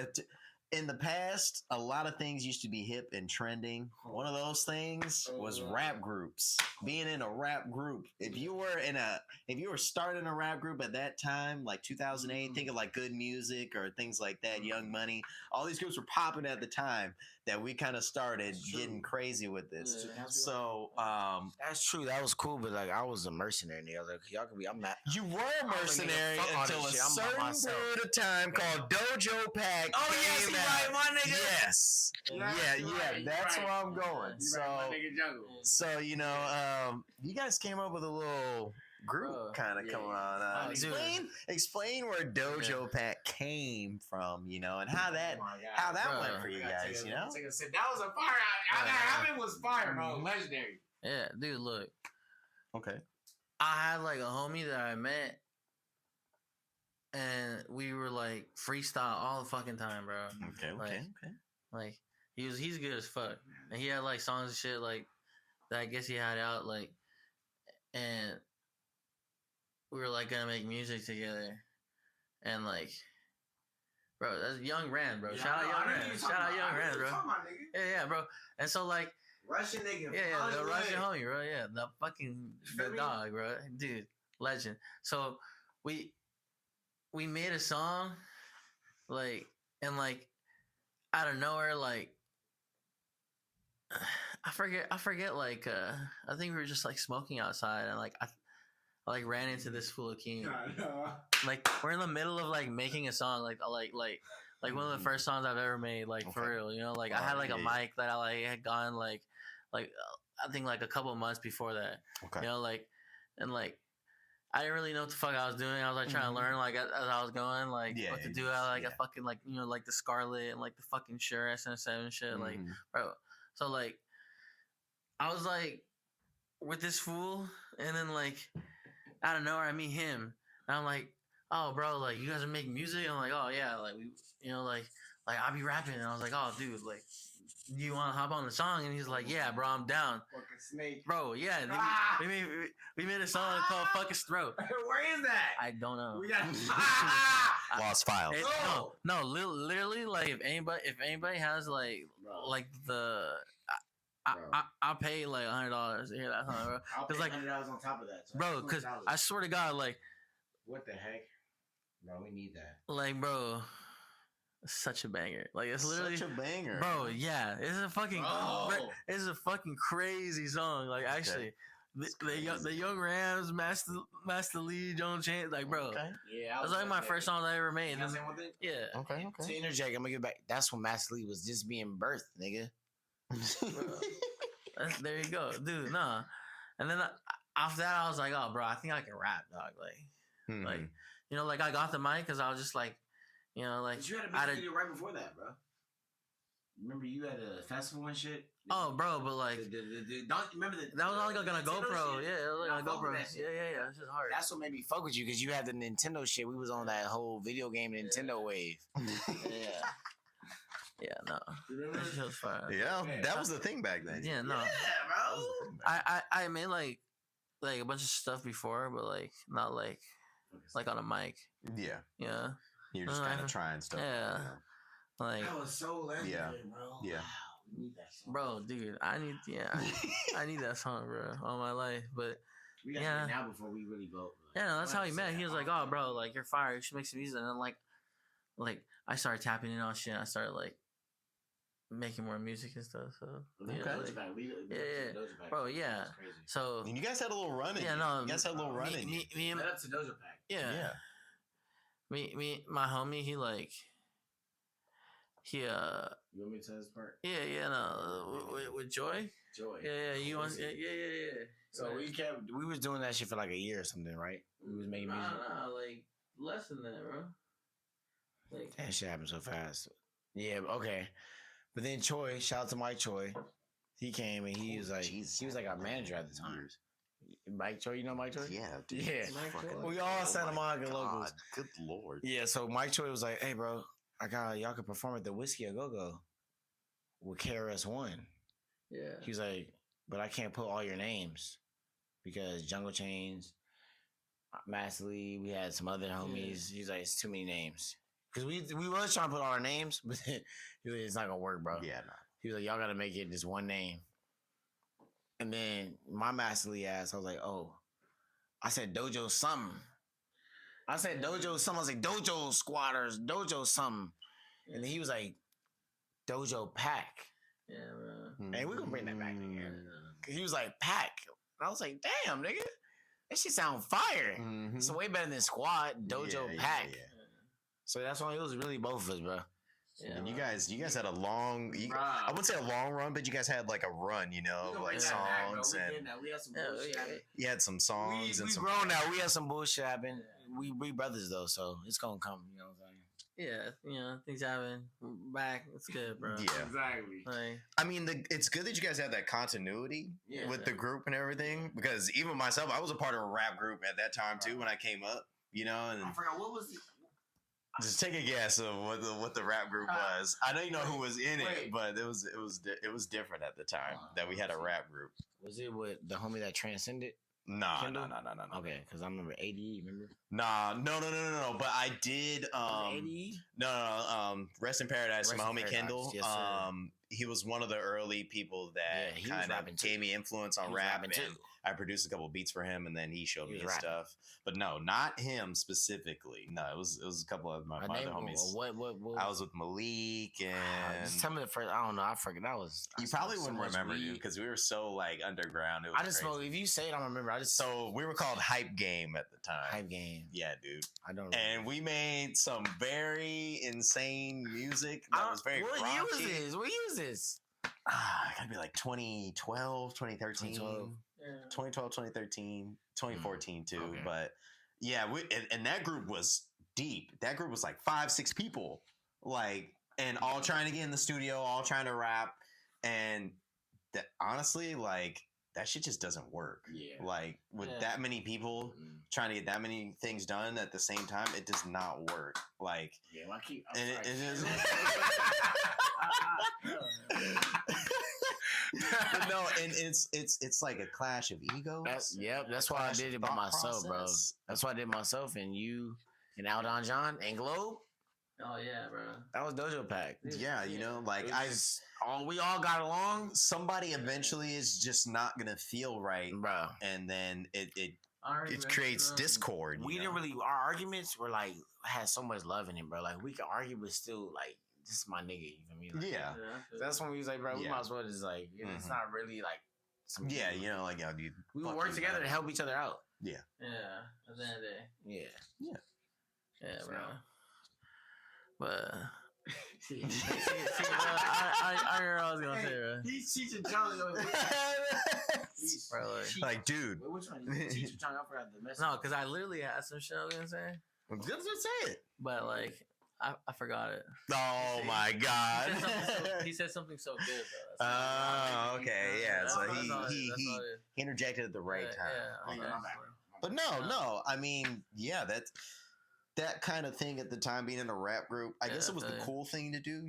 in the past, a lot of things used to be hip and trending. One of those things was rap groups. Being in a rap group. If you were starting a rap group at that time, like 2008, think of like Good Music or things like that, Young Money. All these groups were popping at the time that we kind of started getting crazy with this. Yeah. So That's true. That was cool, but like I was a mercenary in the other. Y'all could be. I'm not. you were a mercenary fuck all until a this shit. I'm by certain myself. period of time called Dojo Pack. Oh yes, came he out. right, my nigga. Yes. Yeah. That's where I'm going. So you know, you guys came up with a little group kind of coming on. Explain where Dojo Pack came from, you know, and how that went for you guys, you know. That was a fire. How it was fire, bro. Legendary. Yeah, dude, look. Okay. I had like a homie that I met, and we were like freestyle all the fucking time, bro. Okay. Like he's good as fuck, and he had like songs and shit like that. I guess he had out like, and we were like gonna make music together, and like, bro, that's Young Rand, bro. Shout out Young Rand. Shout out Young Rand, bro. Yeah, bro. And so like. Russian nigga. Yeah, the Russian homie, bro. Yeah, the dog, bro. Dude, legend. So we made a song, like, and like out of nowhere, like I forget, like I think we were just like smoking outside, and like I like ran into this fool of King. Like we're in the middle of like making a song, like one of the first songs I've ever made, like for real, you know. Like I had like a mic that I like had gone like I think like a couple of months before that, you know, like, and like I didn't really know what the fuck I was doing. I was like trying to learn like as I was going, like what to do. I fucking like, you know, like the Scarlet and like the fucking Shure SM7 shit, like bro. So like I was like with this fool, and then like out of nowhere I meet him, and I'm like, oh bro, like you guys are making music? I'm like, oh yeah, like we, you know, like I'll be rapping, and I was like, oh dude, like you want to hop on the song? And he's like, yeah bro, I'm down. Fucking snake, bro. Yeah, we made a song called Fucking Throat. Where is that? I don't know. We got Lost files. No, literally, like if anybody has like the I'll pay like $100 to hear that song, bro. I'll pay like $100 on top of that, so bro. Because I swear to God, like what the heck, bro? We need that. Like, bro, such a banger. Like it's literally such a banger, bro. Yeah, it's a fucking it's a fucking crazy song. Like actually, the Young Rams, Master Lee, Chainz, like bro. Yeah, that's like my first song I ever made. Can I say one thing? Yeah. Okay. To interject, I'm gonna get back. That's when Master Lee was just being birthed, nigga. There you go, dude. Nah, and then after that, I was like, oh, bro, I think I can rap, dog. Like, you know, like I got the mic because I was just like, you know, like but you had a music video right before that, bro. Remember you had a festival and shit. Oh, bro, but like, don't remember that was only on a GoPro. Shit? Yeah, it was like on a GoPro. Yeah. It's just hard. That's what made me fuck with you because you had the Nintendo shit. We was on that whole video game Nintendo wave. Yeah, no. That shit was fire. Yeah, that was the thing back then. Yeah, no. Yeah, bro. I made like a bunch of stuff before, but like not like on a mic. Yeah. Yeah. You're just kind of trying stuff. Yeah. Like that was so legendary, bro. Yeah. Wow, we need that song. Bro, dude, I need that song, bro, all my life. But We got Yeah. to now before we really vote. Yeah, no, that's how he met. He was like, "Oh, bro, like you're fire. You should make some music." And then like I started tapping in on shit. I started like making more music and stuff. So Okay. yeah. Bro, yeah. So And you guys had a little run in. yeah, you. no, You guys had a little run in. me and Shout out to Dojo Pack. yeah, my homie, he like he You want me to tell this part? yeah no with Joy. Joy. Yeah, you want yeah. So we was doing that shit for like a year or something, right? We was making music. Nah, like less than that, bro. Like That shit happened so fast. Yeah, okay. But then Choi, shout out to Mike Choi. He came and he was like, Jesus. he was like our manager at the time. Mike Choi, you know Mike Choi? Yeah, dude. Yeah. Mike Choi? We all Santa Monica locals. Good lord. Yeah, so Mike Choi was like, hey, bro, y'all can perform at the Whiskey A Go-Go with KRS-One. yeah. He was like, but I can't put all your names because Jungle Chainz, Masta, we had some other homies. He's like, it's too many names. Because we was trying to put all our names, but then he was like, it's not going to work, bro. Yeah, no. He was like, y'all got to make it just one name. And then my Masta ass, I was like, oh, I said Dojo something. I said Dojo something. I was like, Dojo Squatters, Dojo something. And then he was like, Dojo Pack. Yeah, bro. Hey, we gonna bring that back again. He was like, Pack. And I was like, damn, nigga. That shit sound fire. Mm-hmm. It's way better than Squad, Dojo Pack. Yeah. So that's why it was really both of us, bro. Yeah, And you bro. guys had a long. I wouldn't say a long run, but you guys had like a run, like songs and we had some bullshit. you had some songs and we some. grown now. We had some bullshit happen. We brothers though, so it's gonna come. You know what I'm saying? Yeah, things happen. Back, it's good, bro. Yeah. Exactly. Like, I mean, it's good that you guys had that continuity with the group and everything. Because even myself, I was a part of a rap group at that time too when I came up. And I forgot what was it. just take a guess of what the rap group was. I know you know who was in it, but it was different at the time that we had a rap group. Was it with the homie that transcended? No. Okay, because I remember AD. Remember? No. But I did. AD? No. Rest in paradise, Rest my in homie paradise, Kendall. yes, sir. He was one of the early people that he was kind of rapping too. gave me influence on He was rap, rapping and too. I produced a couple beats for him, and then he showed He me was his rapping. stuff. But no, not him specifically. No, it was a couple of my other homies. What? I was with Malik and. Just tell me the first. I don't know. I forget. That was. You probably wouldn't remember, dude, because we were so like underground. It was I just crazy. know if you say it, I don't remember. So we were called Hype Game at the time. Hype Game. Yeah, dude. I don't remember. And we made some very insane music that was very What year was raunchy. this? What year was this? It gotta be like 2012, 2013. 2012. 2012, 2013, 2014 too. Okay. But yeah, and that group was deep. That group was like 5-6 people, and all trying to get in the studio, all trying to rap. And that honestly, that shit just doesn't work. Yeah. Like with that many people Mm. trying to get that many things done at the same time, it does not work. Yeah, well, I'm And sorry. it is. But no, and it's like a clash of egos. That's why I did it by Thought myself, process. bro. That's why I did it myself and you and Aldon John and Globe. oh yeah, bro. That was Dojo Pack. Yeah, We all got along, somebody eventually is just not gonna feel right, bro. and then it Arguments, creates bro. discord. We didn't really. Our arguments were had so much love in it, bro. Like we could argue, but still this is my nigga. You feel me? Like, Yeah. That's when we was like, bro, we Yeah. might as well just it's Mhm. not really some Yeah, we dude. would fuck work you, together man. to help each other out. Yeah, at the end of the day. Yeah. Yeah, So- bro. But see, bro, I heard what I was gonna say, bro. He's teaching Charlie. Bro, Like, dude. Which one? He's teaching Charlie. I forgot the message. No, because I literally had some shit I was gonna say, Just say it. but I forgot it. Oh my god. He said something so good, though. Oh, okay, yeah. That's So all- that's all it he is. he interjected at the right time. Yeah, Okay, okay. my bad. But no. I mean, yeah, that kind of thing at the time, being in a rap group, I guess Yeah, it was the yeah. cool thing to do,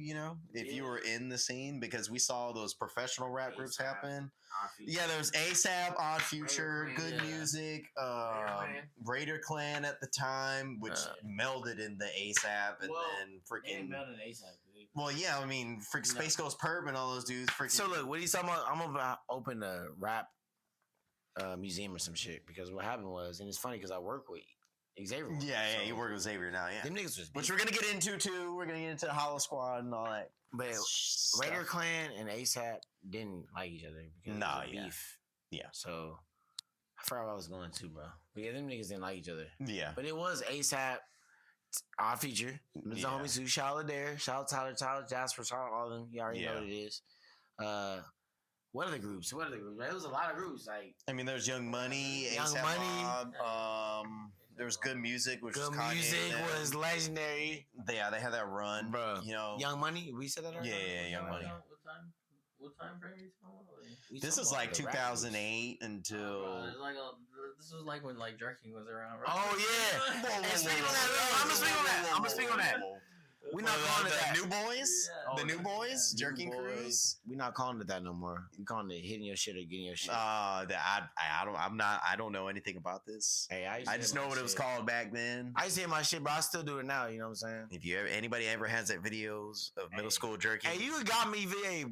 if you were in the scene, because we saw those professional rap groups ASAP. happen. Yeah, there was ASAP, Odd Future, Clan, Good yeah. Music, Clan. Raider Clan at the time, which melded into ASAP, and then freaking. Well, yeah, I mean, Space Ghost Perp and all those dudes. Freaking. So look, what he's talking about? I'm about to open a rap museum or some shit. Because what happened was, and it's funny because I work with Xavier. Yeah, so you work with Xavier now, yeah. Them niggas was Which we're gonna get into too. We're gonna get into Hollow Squad and all that. But stuff. Raider Clan and ASAP didn't like each other because Nah, of yeah. beef. Yeah. So I forgot where I was going to, bro. But yeah, them niggas didn't like each other. Yeah. But it was ASAP, our feature. It's the homies who shout out there. Shout out Tyler, Jasper, shout out all of them. You already know what it is. What are the groups? There was a lot of groups. Like I mean, there's Young Money, Young A$AP Money. Mob, there was Good Music, which Good was Kanye. Music was legendary. Yeah, they had that run, Bro. You know, Young Money, we said that already? Yeah, Young Money. What time frame are you talking about? This is like 2008 until. This was like when like jerking was around, right? Oh yeah. And speak on that. I'm gonna speak on that. We're not calling it that. New Boys? Yeah. The New Boys? Jerking Boys. Cruise? We're not calling it that no more. We calling it hitting your shit or getting your shit. I don't know anything about this. Hey, I just know what it was called back then. I used to hit my shit, but I still do it now. You know what I'm saying? If anybody ever has that videos of middle school jerking, Hey, you got me.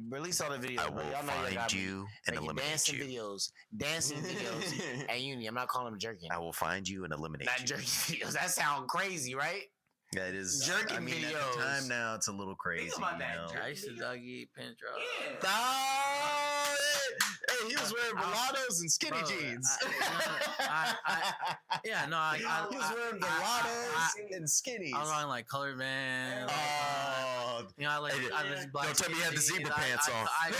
Release all the videos. I bro. will Y'all know find got me. you and Making eliminate dancing you. dancing videos at uni. I'm not calling them jerking. I will find you and eliminate Not you. jerking videos. That sound crazy, right? That is Jerking I mean, videos. At the time now, it's a little crazy. about that, You know? jerk. I used to doggy pinch drop. Yeah. Hey, he was wearing mulattoes and skinny Bro, jeans. Yeah, no, He was wearing mulattoes and skinnies. I was wearing like colored bands. Oh, You know, I was black. don't tell me you had the skinny zebra jeans. pants off. I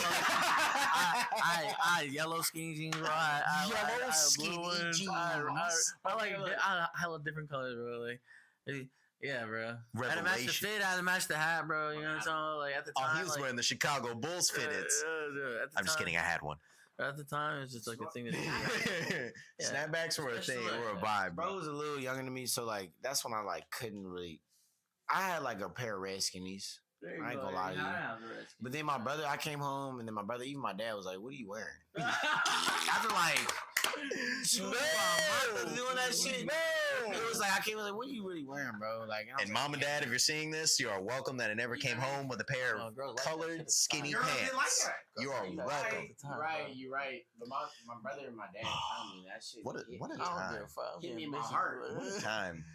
had yellow skinny jeans, bro. I Yellow had skinny blue ones. jeans. I had different colors, bro. Like, yeah, bro. I had to match the Revelation. fit. I had to match the hat, bro. You know what I'm saying? Like at the Oh, time, he was like, wearing the Chicago Bulls fitteds. I'm just kidding. I had one. At the time, it's just like a thing to do. Yeah. Snapbacks were a thing. Especially Were a like- vibe, Bro bro. was a little younger than me, so like that's when I like couldn't really. I had like a pair of red skinnies. I ain't gonna lie to you. But then my brother, I came home, and then my brother, even my dad, was like, "What are you wearing?" After like 2 months of doing that shit, it was like I came like, "What are you really wearing, bro?" Like, I was And like, mom and dad, if you're seeing this, you are welcome that I never came home with a pair Oh, of girls like that shit colored at the skinny time. Girls didn't like pants. that. You are Girls like welcome. that. You're right. But my brother and my dad told me that shit. What a hit- what a I don't time. give a fuck. Hit me in my Bitches, heart. bro. What a time.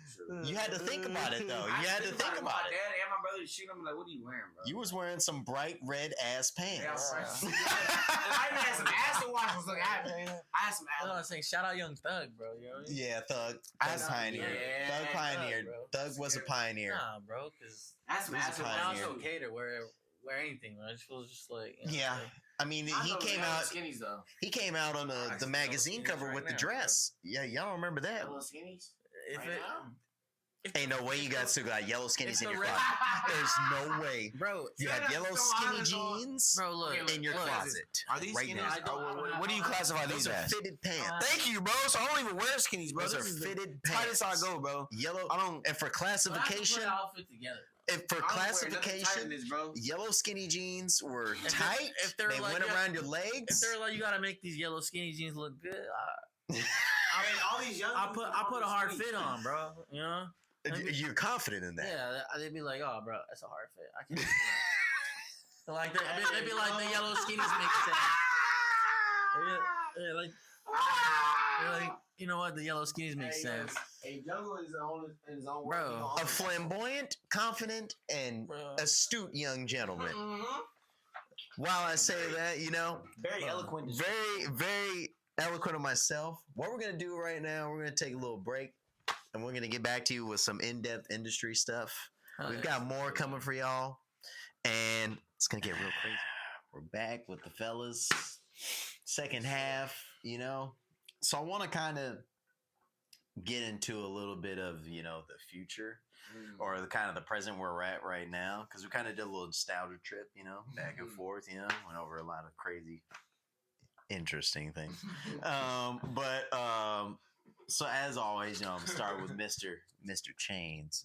You had to think about it though. I You had to think My about it. dad and my brother shoot him like, "What are you wearing, bro?" You was wearing some bright red ass Yeah, pants. and I even had some acid wash. Was like, I had some You know what I'm acid. saying? Shout out Young Thug, bro. You know what I mean? Yeah, Thug. I Thug know, pioneer. yeah. Thug pioneered. Bro. Thug was a pioneer. Nah, bro, because I had some He's a acid pioneer. wash. now it's okay to wear anything. Right? It feels just like you know, Yeah. like- I mean, I he know came yellow out. skinnies though. He came out on I the see magazine those cover skinnies with the right now, dress. Yeah, y'all don't remember that. Yellow skinnies. if Right it, now? if Ain't no way you guys still got yellow skinnies it's in the your red- closet. There's no way. bro. You Yeah, had that's yellow so skinny honest, jeans Bro, look, in your look, closet. Are these right skinnies? now. I don't- What do you classify Those these are as? fitted pants. Thank you, bro. So I don't even wear skinnies, bro. Those This are is the fitted tightest I pants. go, bro. Yellow. I don't. And for classification, outfit together. if for I don't wear nothing tighter than classification, this, bro. yellow skinny jeans were If tight. if they're They like, went yeah, around your if legs. they're like, you gotta make these yellow skinny jeans look good. I mean, all these young. I put a hard fit on, bro. You know? You're confident in that. Yeah, they'd be like, oh, bro, that's a hard fit. I can't. So like they'd be like the yellow skinnies make sense. They're like, you know what? The yellow skinnies make sense. A jungle is in his own Bro. world. A flamboyant, confident, and Bro. astute young gentleman. Mhm. While I say that, Very eloquent. very, very eloquent of myself. What we're going to do right now, we're going to take a little break and we're going to get back to you with some in-depth industry stuff. We've got more coming for y'all and it's going to get real crazy. We're back with the fellas. Second half, So I want to kind of get into a little bit of, the future or the kind of the present where we're at right now. Because we kind of did a little nostalgia trip, back and forth, went over a lot of crazy, interesting things. So as always, I'm gonna start with Mr. Chainz.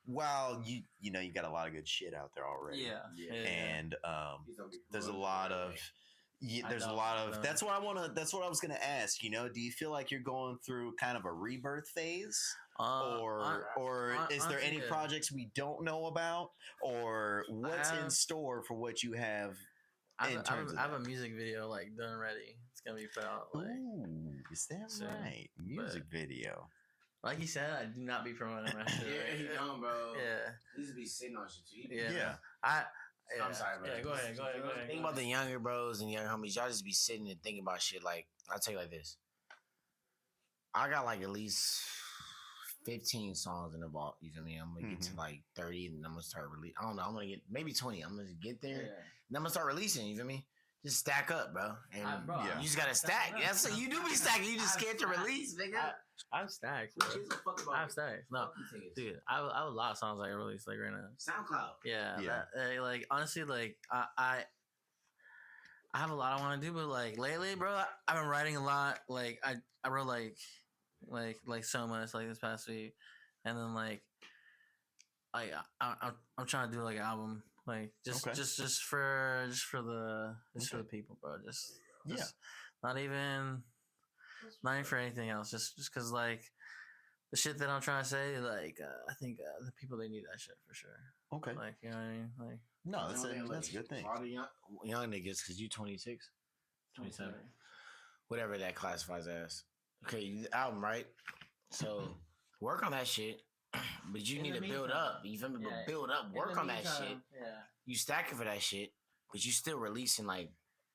While you got a lot of good shit out there already. Yeah. And there's a lot of that's what I was gonna ask. Do you feel like you're going through kind of a rebirth phase? Or is there any projects we don't know about? Or what's in store for what you have I have a music video like done ready. It's gonna be put out. Like, Ooh, is that soon, right? Music video. like you said, I do not be promoting my shit. Yeah, he don't, bro. Yeah. He just be sitting on shit too. Yeah. I'm sorry, bro. Yeah, go ahead. Think about the younger bros and young homies. Y'all just be sitting and thinking about shit. Like, I'll tell you like this. I got like at least 15 songs in the vault. You feel me? I'm gonna get to like 30 and I'm gonna start releasing. I don't know. I'm gonna get maybe 20. I'm gonna get there. And I'm gonna start releasing. You feel me? Just stack up, bro. And bro, you just gotta stack. That's what you do be stacking. You just scared to release, nigga. I'm stacked. Bro. I'm stacked. No, dude, I have a lot of songs I can release like right now. SoundCloud. Yeah. Like honestly, like I have a lot I want to do, but like lately, bro, I've been writing a lot. Like I wrote like so much like this past week, and then like I'm trying to do like an album, like just for the people, bro. Just not even for anything else. Just because like the shit that I'm trying to say, like I think the people they need that shit for sure. Okay. Like you know what I mean? Like no, that's a good thing. A lot of young niggas, because you 26, 27, whatever that classifies as. Okay, the album, right? So work on that shit, but you need to build up. You feel me? Yeah. But build up, work on that shit. Yeah. You stacking for that shit, but you still releasing like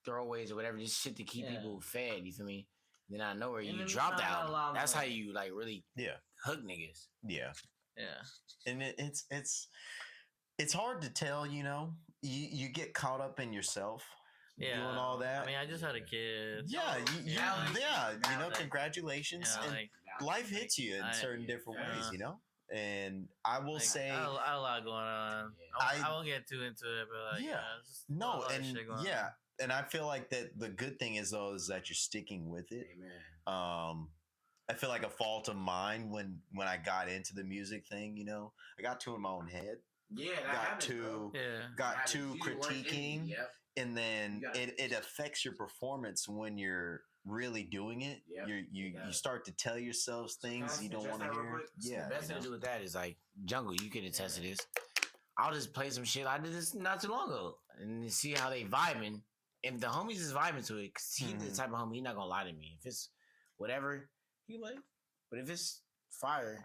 throwaways or whatever, just shit to keep people fed. You feel me? Then I know where you dropped out. That's how you like really hook niggas. Yeah. Yeah. And it's hard to tell, you know. You get caught up in yourself doing all that. I mean, I just had a kid. Yeah, you know, congratulations. Yeah, and like, life hits you in certain different ways, you know. And I will like, say, I had a lot going on. I won't get too into it, but like, just a lot of shit going on. and I feel like that the good thing is though is that you're sticking with it. Amen. I feel like a fault of mine when I got into the music thing, you know, I got too in my own head. Yeah, got too critiquing, and then it affects your performance when you're really doing it. You start to tell yourself things you don't want to hear. Yeah, the best thing to do with that is like Jungle. You can attest to this. I'll just play some shit. I did this not too long ago, and see how they vibing. If the homies is vibing to it, cause he's the type of homie, he not gonna lie to me. If it's whatever, he like. But if it's fire,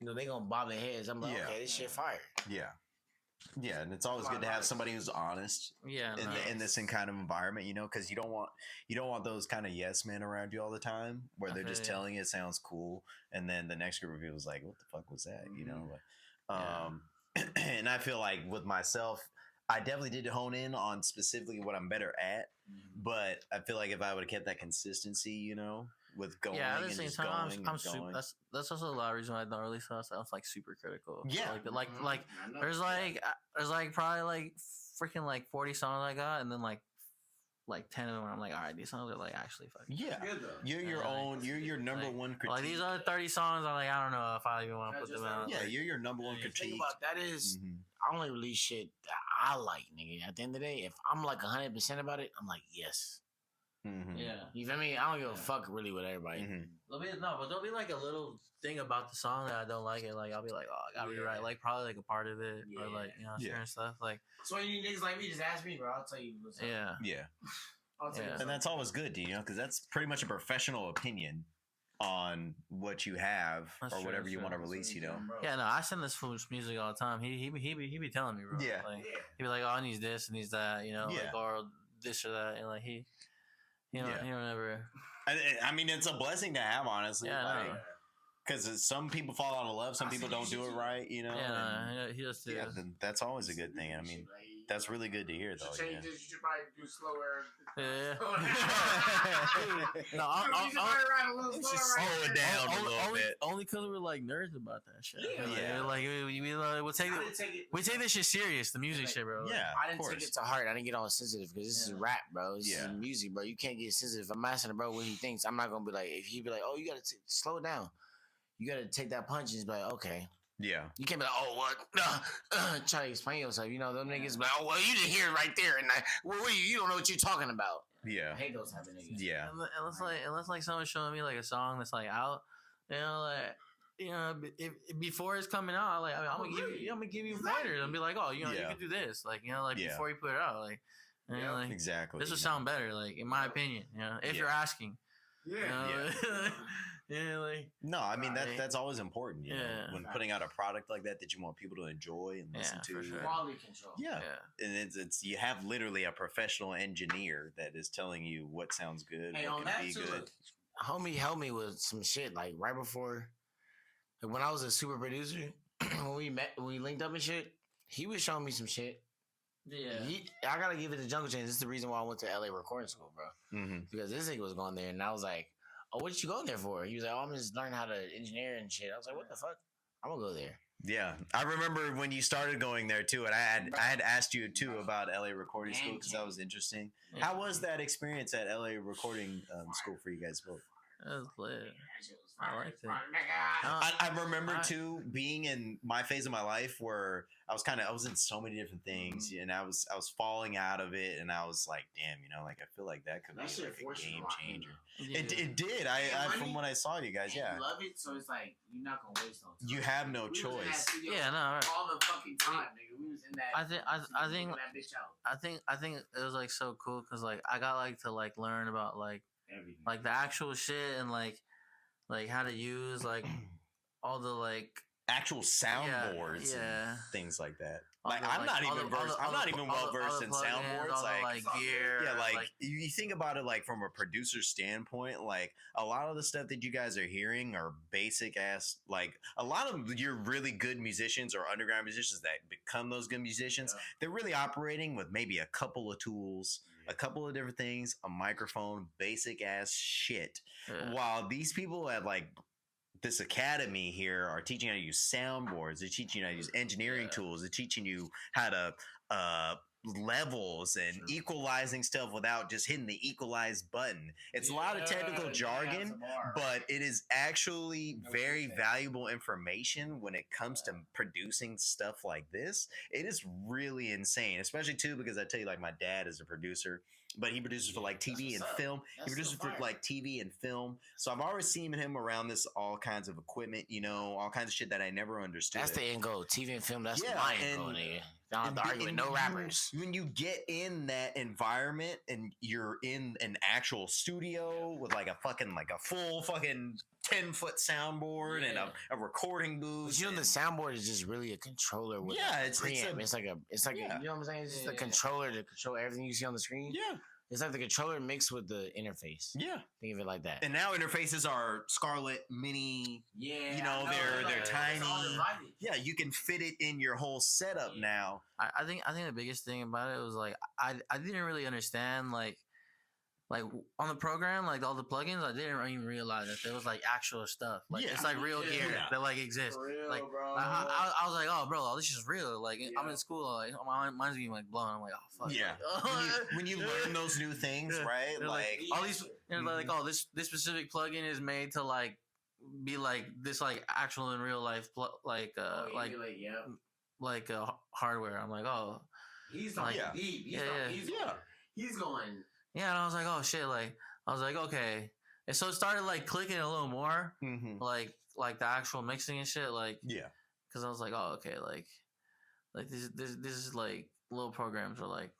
you know they gonna bob their heads. I'm like, okay, this shit fire. Yeah, and it's always good to have somebody who's honest. In this kind of environment, you know, because you don't want those kind of yes men around you all the time, where they're just telling you it sounds cool, and then the next group of people is like, what the fuck was that? You know, like, and I feel like with myself, I definitely did hone in on specifically what I'm better at, but I feel like if I would have kept that consistency, you know, with going at the and same just time, going I'm super. That's also a lot of reason why I don't release stuff. I was like super critical. Yeah, like there's like probably like freaking like 40 songs I got, and then like 10 of them I'm like, all right, these songs are like actually fucking you're your own. You're your number one critique. Like these other 30 songs, I'm like, I don't know if I even want to put them out. Yeah, you're your number one critique. The thing about that is, I only release shit that I like, nigga. At the end of the day, if I'm like 100% about it, I'm like, yes. Yeah, you feel me? I don't give a fuck really with everybody. But there'll be like a little thing about the song that I don't like it. Like I'll be like, oh, I gotta rewrite like probably like a part of it or like certain stuff. Like so you niggas like me, just ask me, bro. I'll tell you. I'll tell you. And that's always good, you know, because that's pretty much a professional opinion on what you have or whatever you want to release, you know. Yeah, no, I send this foolish music all the time. He be telling me, bro. Yeah. Like, he be like, oh, I need this and needs that, you know, like, or this or that, and like he don't ever. I mean, it's a blessing to have, honestly. Yeah, like, because some people fall out of love, some people don't do it right, you know. Yeah, he does too. Yeah, that's always a good thing. I mean, that's really good to hear, though. You should probably do slower. Yeah. No, slow it down a little bit. Only because we're like nerds about that shit. Yeah. Like we'll take this shit serious, the music shit, bro. Yeah, I didn't take it to heart. I didn't get all sensitive because this is rap, bro. This is music, bro. You can't get sensitive. I'm asking bro what he thinks. I'm not gonna be like, if he be like, oh, you gotta slow it down. You gotta take that punch and be like, okay. Yeah. You can't be like, oh, what? Try to explain yourself. You know, them niggas be like, oh, well, you didn't hear it right there. And you don't know what you're talking about. Yeah. I hate those type of niggas. Yeah. Unless like someone's showing me like a song that's like out, you know, like, you know, if before it's coming out, like I'm gonna give you pointers and be like, oh, you know, you can do this, like, you know, like before you put it out, like, You know, like, Exactly. this would sound better, like in my opinion. You know, if you're asking. Yeah. You know? Yeah, like No, I mean Right. that's always important. You know, Yeah. when putting out a product like that you want people to enjoy and listen Yeah, for to. sure. Quality control. Yeah. yeah. And it's you have literally a professional engineer that is telling you what sounds good, Hey, what on can that be too, good. look, homie helped me with some shit like right before, like when I was a super producer, when we linked up and shit, he was showing me some shit. Yeah. I gotta give it to Jungle Chainz. This is the reason why I went to LA recording school, bro. Mm-hmm. Because this nigga was going there, and I was like, "Oh, what you going there for?" He was like, "Oh, I'm just learning how to engineer and shit." I was like, "What the fuck? I'm gonna go there." Yeah, I remember when you started going there too, and I had asked you too about LA recording school because that was interesting. Yeah. How was that experience at LA recording school for you guys both? That was lit. I liked it. I remember too being in my phase of my life where I was in so many different things, and I was falling out of it, and I was like, damn, you know, like I feel like that could be like a game changer. Yeah. It did. I from what I saw you guys, yeah. You love it, so it's like you're not gonna waste no time. You have no We was in that choice. studio Yeah, no. Right. all the fucking time, nigga. We was in that. I think working that bitch out. I think it was like so cool because like I got like to like learn about like Everything. the actual shit and like how to use like all the like Actual soundboards yeah. and things like that. all Like the, I'm not all even the- all versed. the- I'm all not the- even all well the- all versed the in plugins, soundboards. all the, Like gear. yeah, like you think about it, like from a producer standpoint, like a lot of the stuff that you guys are hearing are basic ass. Like a lot of your really good musicians or underground musicians that become those good musicians, they're really operating with maybe a couple of tools, a couple of different things, a microphone, basic ass shit. Yeah. While these people at like this academy here are teaching you how to use soundboards. They're teaching you how to use engineering tools. They're teaching you how to levels and equalizing stuff without just hitting the equalize button. It's a lot of technical jargon, but it is actually very valuable information when it comes to producing stuff like this. It is really insane, especially too because I tell you, like my dad is a producer, but he produces for like TV and film. He produces for like TV and film. So I've always seen him around this all kinds of equipment, you know, all kinds of shit that I never understood. That's the end goal. TV and film. That's Yeah, my end goal, and- nigga. Don't have to argue with no rappers. When you get in that environment and you're in an actual studio with like a full fucking 10-foot soundboard and a recording booth. But you know, the soundboard is just really a controller with a preamp. It's like a, you know what I'm saying? It's just a controller to control everything you see on the screen. Yeah. It's like the controller mixed with the interface. Yeah. Think of it like that. And now interfaces are Scarlett Mini. Yeah. You know, they're tiny. Yeah, you can fit it in your whole setup now. I think the biggest thing about it was like I didn't really understand like on the program, like all the plugins, I didn't even realize that there was like actual stuff. Like it's like real gear that like exists. For real, Like bro. I was like, oh, bro, all this is real. Like I'm in school, like my mind's being like blown. I'm like, oh fuck. Yeah. when you learn those new things, right? They're Like all these, you know, like, oh, this specific plugin is made to like be like this, like actual in real life, hardware. I'm like, oh, he's like, deep. He's going. Yeah, and I was like, oh shit, like I was like, okay, and so it started like clicking a little more, like the actual mixing and shit, like because I was like, oh okay, like this is like little programs are like,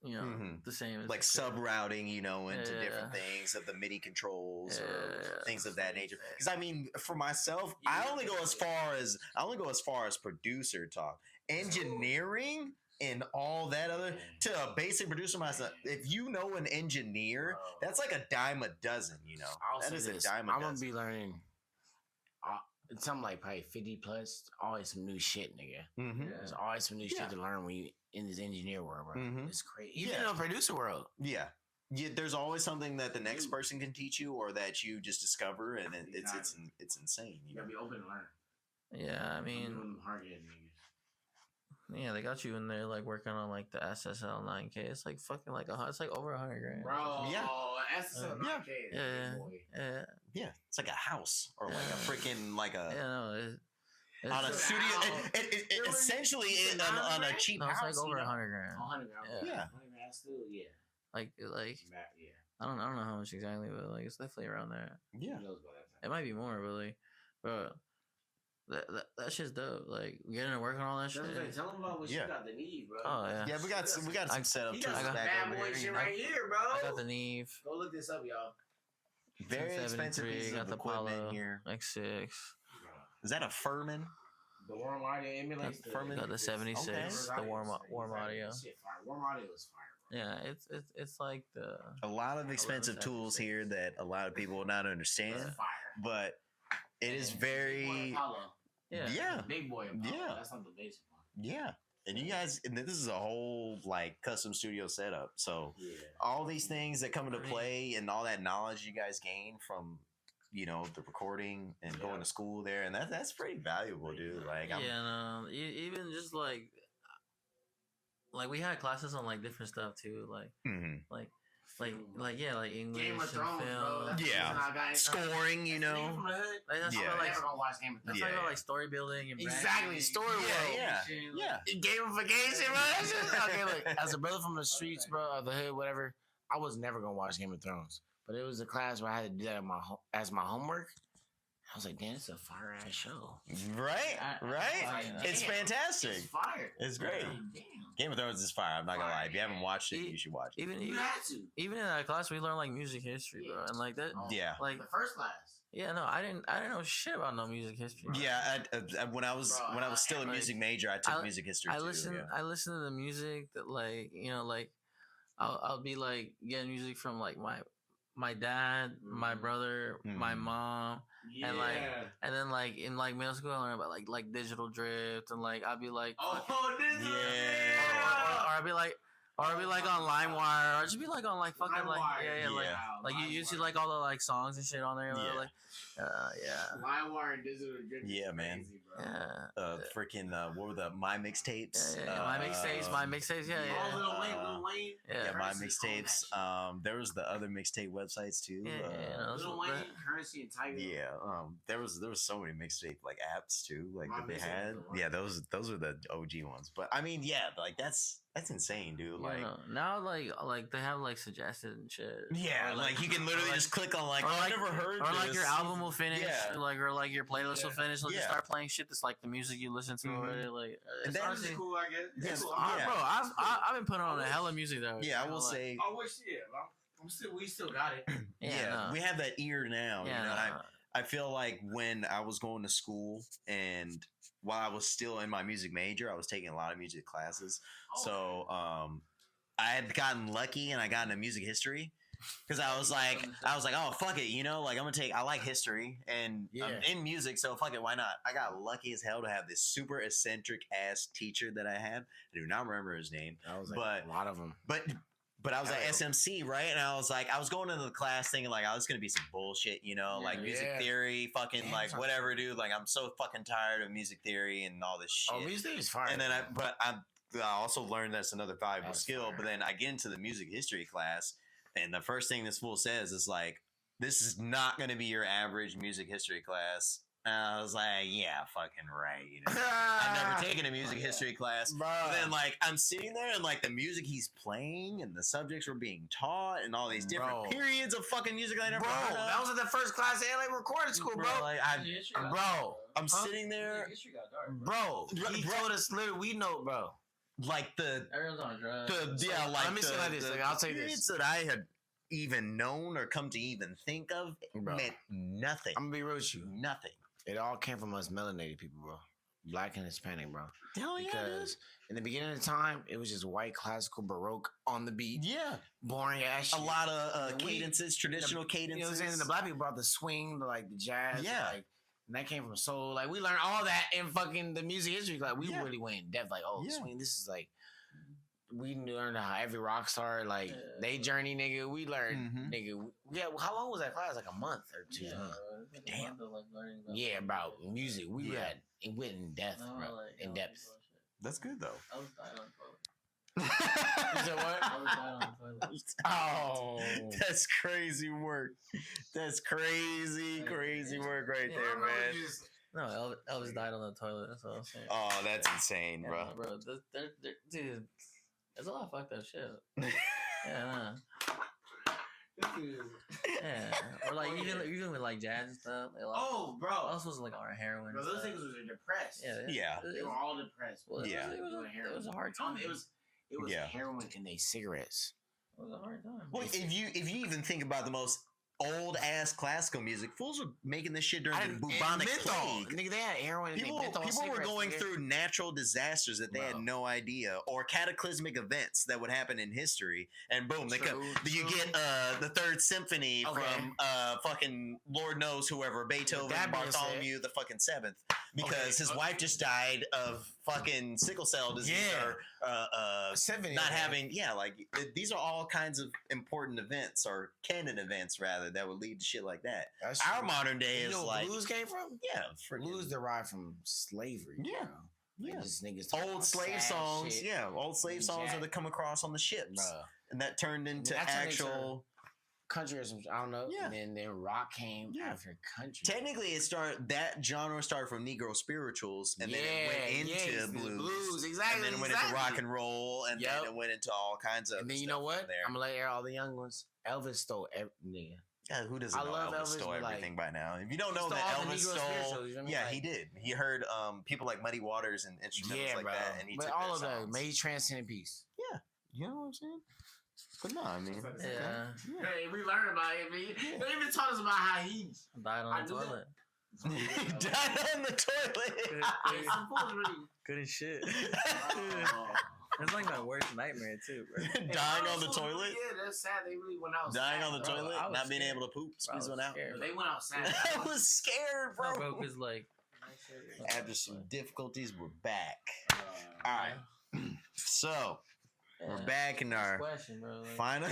you know, the same as like sub routing, you know, into different things of the MIDI controls or things of that nature. Because I mean, for myself, I only go as far as producer talk, engineering. And all that other to a basic producer myself. If you know an engineer, that's like a dime a dozen. You know, that is a dime a dozen. I'm gonna be learning something like probably 50 plus. Always some new shit, nigga. There's always some new shit to learn when you in this engineer world, bro. It's crazy. Even in the producer world. Yeah, there's always something that the next person can teach you, or that you just discover, and it's insane. You gotta be open to learn. Yeah, I mean, yeah, they got you in there like working on like the SSL 9K. It's like fucking like it's like over $100,000, bro. Yeah, SSL 9K. Yeah. It's like a house or like a freaking like a it's on a studio. It essentially on a cheap house. It's like over $100,000. Yeah, still, like I don't know how much exactly, but like it's definitely around there. Yeah, it might be more, but like, bro, that shit's dope. Like getting to work on all that shit. Tell him about what you got the need, bro. Oh yeah. Yeah, we got some setup He tools got some back bad over boy here. shit You know? right here, bro. I got the Neve. Go look this up, y'all. Very expensive 1073, pieces got of the equipment Apollo here. X6. Is that a Furman? The warm audio emulates the Furman? Got the 76, Okay. the warm audio. Shit, fire. Warm audio is fire, bro. Yeah, it's like the A lot of expensive tools here that a lot of people will not understand, It's fire. but it is very yeah. Big boy Apollo. Yeah. That's not the basic one. Yeah. And you guys, and this is a whole like custom studio setup. So Yeah. all these things that come into play and all that knowledge you guys gain from, you know, the recording and going to school there, and that's pretty valuable, dude. Like, even just like we had classes on like different stuff too, like like English, Game of and Thrones, film. bro. That's the Yeah. reason I got into- scoring, you know. Like, that's Yeah. what, like, never gonna watch Game of Thrones. that's like story building and Exactly, branding. story world. Yeah. Gamification, bro. That's just, okay, look, as a brother from the streets, bro, or the hood, whatever, I was never gonna watch Game of Thrones. But it was a class where I had to do that as my homework. I was like, damn, it's a fire ass show. Right? It's fantastic. It's fire. It's great. Damn. Game of Thrones is fire. I'm not gonna lie. If you haven't watched it, you should watch it. Even You had to. even in that class, we learned like music history, bro, and like that. Yeah. Like The first class. yeah, no, I didn't know shit about no music history. Yeah, when I was still a like, music major, I took music history I too. listen yeah. I listen to the music that like like I'll be like getting music from like my dad, my brother, my mom, Yeah. and then like in like middle school I learned about like digital drift and like I'll be like this is or I'll be like on LimeWire or just be like on like fucking like like you see like all the like songs and shit on there like LimeWire and digital drift. Yeah, man. Crazy, bro. Freaking what were the my mixtapes? my mixtapes, Lil Wayne. My mixtapes. There was the other mixtape websites too. Lil Wayne, Currency, and Tiger. Yeah, there was so many mixtape like apps too, like My that they Mixtape had. was the one. Yeah, those were the OG ones. But I mean, yeah, like that's insane, dude. Like now like they have like suggested and shit. yeah, Or, like you can literally just click on like I never heard or this. like your album will finish, Yeah. or like your playlist will finish. They'll just Yeah. start playing shit that's like the music you listen to already. Like, And it's then- honestly, Cool, I guess. Yeah. It's cool. Yeah. bro, I've been putting on a hella music though. Yeah, I you know, will like, say. I wish, we still got it. no. We have that ear now. yeah, you know, no. I feel like when I was going to school and while I was still in my music major, I was taking a lot of music classes. So I had gotten lucky and I got into music history because I was like, oh fuck it, you know, like I like history and I'm in music, so fuck it, why not? I got lucky as hell to have this super eccentric ass teacher that I had. I do not remember his name, But a lot of them. But I was at SMC, right? And I was going into the class thinking like, oh, it's gonna be some bullshit, you know, like music theory, fucking like whatever, dude. Like I'm so fucking tired of music theory and all this shit. Oh, music theory is fire. And then I also learned that's another valuable skill. fire. But then I get into the music history class, and the first thing this fool says is like, "This is not gonna be your average music history class." And I was like, yeah, fucking right. You know, I've never taken a music history class. Bro. But then, like, I'm sitting there and, like, the music he's playing and the subjects were being taught and all these different periods of fucking music I never heard of. That was at the first class at LA recording school, bro. Like, I'm sitting there. Bro, he told us literally, we know, bro. Like, Everyone's on drugs. Let me say like this. Like, I'll say periods this. that I had even known or come to even think of meant nothing. I'm gonna be real with you. Nothing. It all came from us melanated people, bro. Black and Hispanic, bro. Hell yeah, Because in the beginning of the time, it was just white classical baroque on the beat. Yeah. Boring ass shit. A lot of And cadences, traditional cadences. You know what I'm saying? And the black people brought the swing, the jazz. Yeah. Like, and that came from soul. Like, we learned all that in fucking the music history. Like, we really went in depth. Like, swing, this is like, we learned how every rock star, like, they journey, nigga. We learned, nigga. How long was that class? Like a month or two? Damn. Yeah, bro. Music. We went in depth, bro. In depth. That's good, though. I was dying on toilet. You said what? I was dying on toilet. Oh. That's crazy work. That's crazy work right there, man. No, Elvis died on the toilet. That's what I'm saying. Oh, that's insane, bro. Yeah, bro, dude, there's a lot of fucked up shit. Yeah, yeah. Or like like even with like jazz and stuff. Like, Oh, bro. also was like on heroin. Bro, and those stuff. niggas was depressed. Yeah. They were all depressed. Well, Yeah. it was a hard time. It was heroin and they cigarettes. It was a hard time. Well, if you even think about the most old ass classical music, fools were making this shit during the bubonic plague. Nigga, they had heroin and People menthol were cigarettes, going nigga. through natural disasters that they had Bro. no idea, or cataclysmic events that would happen in history, and boom, you get the Third Symphony from fucking Lord knows whoever, Beethoven, Bartholomew the fucking Seventh, because his wife just died of fucking sickle cell disease or not having these are all kinds of important events or canon events rather that would lead to shit like that. That's Our true. modern day You is know like where blues came from? Blues derived from slavery. Yeah. Bro. Yeah. Like, just niggas talking Old about slave sad songs, shit. old slave songs that come across on the ships, Bruh. and that turned into That turned into actual country or some, I don't know. Yeah. And then rock came after country. Technically, that genre started from Negro spirituals, and then it went into blues, exactly. and then it went into rock and roll, and then it went into all kinds of. And then you stuff know what? from there. I'm gonna let all the young ones. Elvis stole everything. Yeah, who doesn't I know love Elvis stole Elvis, but, everything by now? If you don't he know stole that all the Elvis Negro stole, spirituals, you know what I mean? yeah, Like- he did. He heard people like Muddy Waters and instrumentals like bro. that, and he but took all their of them, songs. may he transcend in peace. Yeah, you know what I'm saying? But no, I mean, Yeah. Hey, we learned about it. Man. They even taught us about how he Died on the toilet. he died on the toilet. Some fools really. Good as shit. Oh. It's like my worst nightmare too, bro. Dying on the toilet. Yeah, that's sad. They really went outside. Dying on the Bro, toilet, I was not being scared. able to poop, Bro, I squeeze was one out. scared. They went outside. I was scared, bro. No, bro, because like After some difficulties, we're back. All right. So we're back in our question, bro. Like, final.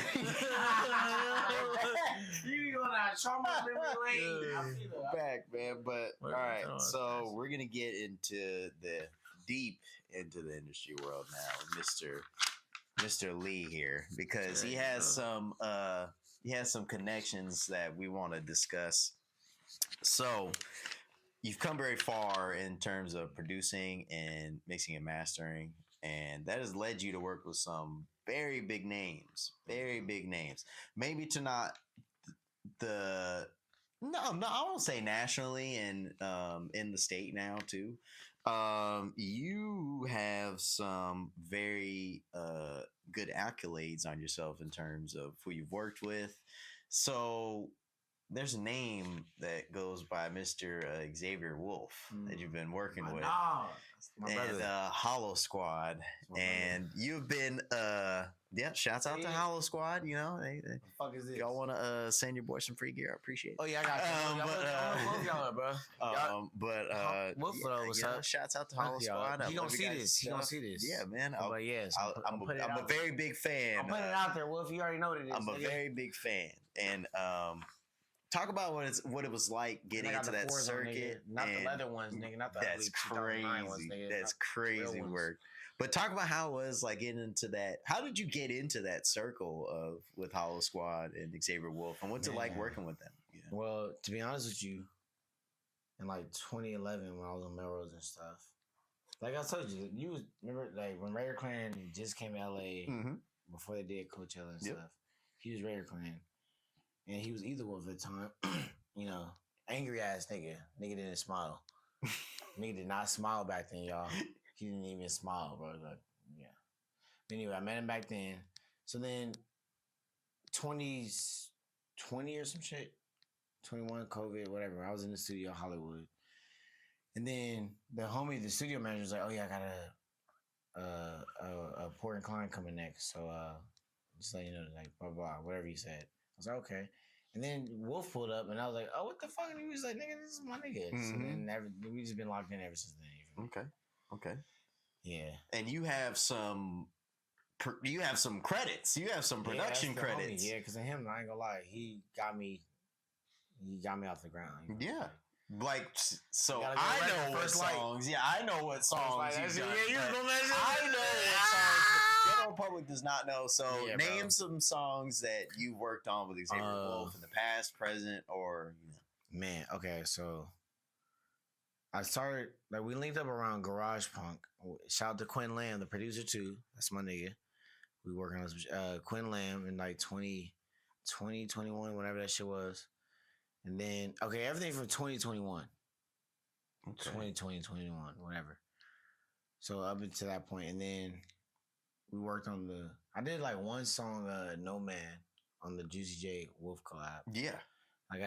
You going out trauma memory lane? I feel it. Back, man. But all What- right, oh, so that's- we're gonna get into the deep into the industry world now, with Mr. Lee here, because he has some connections that we want to discuss. So you've come very far in terms of producing and mixing and mastering, and that has led you to work with some very big names. Maybe to not I won't say nationally and in the state now too. You have some very good accolades on yourself in terms of who you've worked with. So there's a name that goes by Mr. Xavier Wolf that you've been working with. My And brother. Hollow Squad, My and you've been shouts out to Yeah. Hollow Squad. You know, they The fuck is this? y'all want to send your boy some free gear, I appreciate it. Oh yeah, I got you. I'm gonna y'all up, bro. Wolf, what's up? Shouts out to Fuck Hollow y'all. Squad. I He gonna love you see guys' this. He gonna stuff. see this. Yeah, man. But yes, I'm a very big fan. I'm putting it out there, Wolf. You already know what it is. I'm a nigga. very big fan, and talk about what it was like getting I got into the that fours on, circuit. nigga. Not the and leather ones, nigga. Not the That's ugly 2009 ones, crazy. nigga. That's Not the real crazy ones. work. But talk about how it was like getting into that. How did you get into that circle of with Hollow Squad and Xavier Wolf, and what's it like Man. working with them? Yeah. Well, to be honest with you, in like 2011 when I was on Melrose and stuff, like I told you, you was remember like when Raider Clan just came to LA Mm-hmm. before they did Coachella and Yep. stuff. He was Raider Clan, and he was either Wolf at the time. You know, angry ass nigga. Nigga didn't smile. Nigga did not smile back then, y'all. He didn't even smile, bro. Like, yeah. Anyway, I met him back then. So then 2020 or some shit, 21, COVID, whatever. I was in the studio, Hollywood. And then the studio manager was like, oh yeah, I got a important client coming next. So just let you know, like, blah, blah, whatever he said. I was like, okay. And then Wolf pulled up and I was like, oh, what the fuck? And he was like, nigga, this is my nigga. So then we just been locked in ever since then. You feel me? Okay. Yeah. And you have some credits. You have some production that's the homie. credits. Yeah, because of him, I ain't gonna lie, he got me off the ground. You know? Yeah. Like, so Gotta go I right know to what First Light. songs. Yeah, I know what songs Like, you've that's- done, yeah, you was but gonna mention I it. know what songs, but the general public does not know. So Yeah, bro. name some songs that you worked on with Xavier Wolf in the past, present, or Man, okay, so I started like we linked up around Garage Punk. Shout out to Quinn Lamb, the producer too. That's my nigga. We working on some Quinn Lamb in like 2021, whatever that shit was. And then everything from 2021. Okay. 2020, 21, whatever. So up until that point, and then we worked on I did like one song, No Man, on the Juicy J Wolf collab. Yeah. Like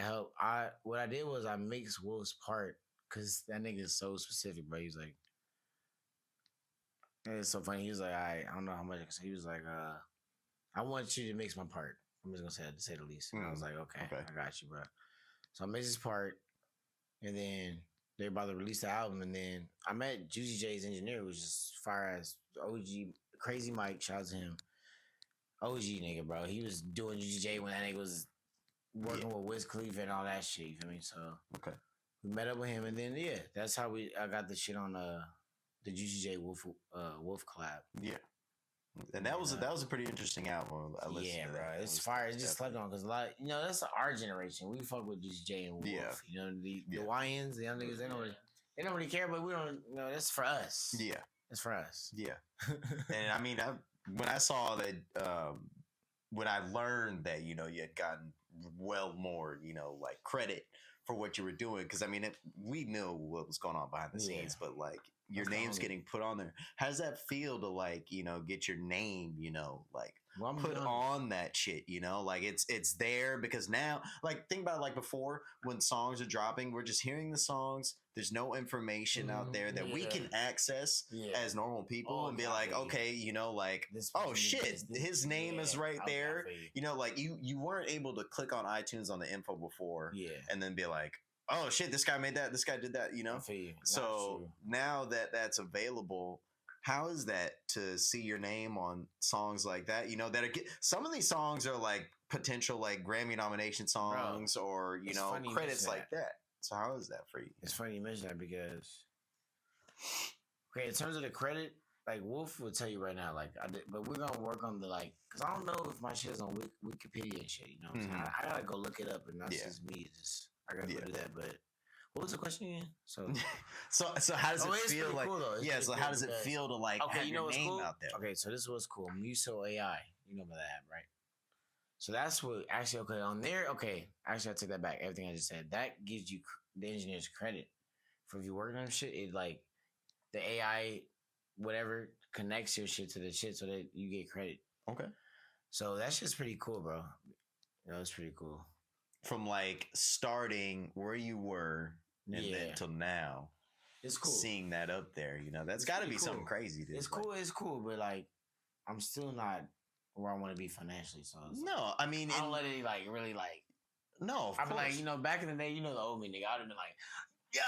what I did was I mixed Wolf's part because that nigga is so specific, bro. He's like, it's so funny. He was like, I don't know how much. He was like, I want you to mix my part. I'm just gonna say that to say the least. And I was like, okay, I got you, bro. So I mixed his part, and then they were about to release the album, and then I met Juicy J's engineer, which is fire ass OG, Crazy Mike. Shout out to him, OG nigga, bro. He was doing Juicy J when that nigga was working with Wiz Khalifa and all that shit. You feel me? So we met up with him, and then that's how I got the shit on the Juicy J Wolf collab. Yeah. And that was a pretty interesting album. Yeah, bro, it's fire. It's just slept on because a lot, that's our generation. We fuck with Juicy J and Wolf. Yeah. The YNs, the young niggas, they don't really care, but we don't. That's for us. Yeah, it's for us. Yeah. And I mean, when I saw that, when I learned that you had gotten well more like credit for what you were doing, because I mean, we knew what was going on behind the scenes, but like your name's getting put on there. How does that feel to like get your name put on that shit? Like it's there because now, like, think about it, like before when songs are dropping, we're just hearing the songs. There's no information out there that we can access as normal people and be like, okay, like, oh shit, his name is right there. Like you weren't able to click on iTunes on the info before, and then be like, oh shit, this guy made that, this guy did that, So now that that's available, how is that to see your name on songs like that? That are, some of these songs are like potential like Grammy nomination songs, or credits like that. So how is that for you? It's funny you mention that because in terms of the credit, like Wolf will tell you right now, like I did, but we're gonna work on the because I don't know if my shit is on Wikipedia and shit. I gotta go look it up, and that's just me. I gotta go do that. But what was the question again? So how does it feel like? Cool, so how does it feel to like have your name cool? out there? Okay, so this was cool. Muso AI, you know about that app, right? So that's what actually on there. Okay, actually I take that back. Everything I just said, that gives you the engineers credit for if you working on shit. It like the AI whatever connects your shit to the shit so that you get credit. Okay. So that's just pretty cool, bro. It's pretty cool. From like starting where you were and then till now, it's cool seeing that up there. That's got to be something crazy. It's cool. It's cool, but like, I'm still not where I want to be financially. So no, I mean, I don't let it like really like. No, I've been like, back in the day, the old me nigga, I'd have been like, yeah.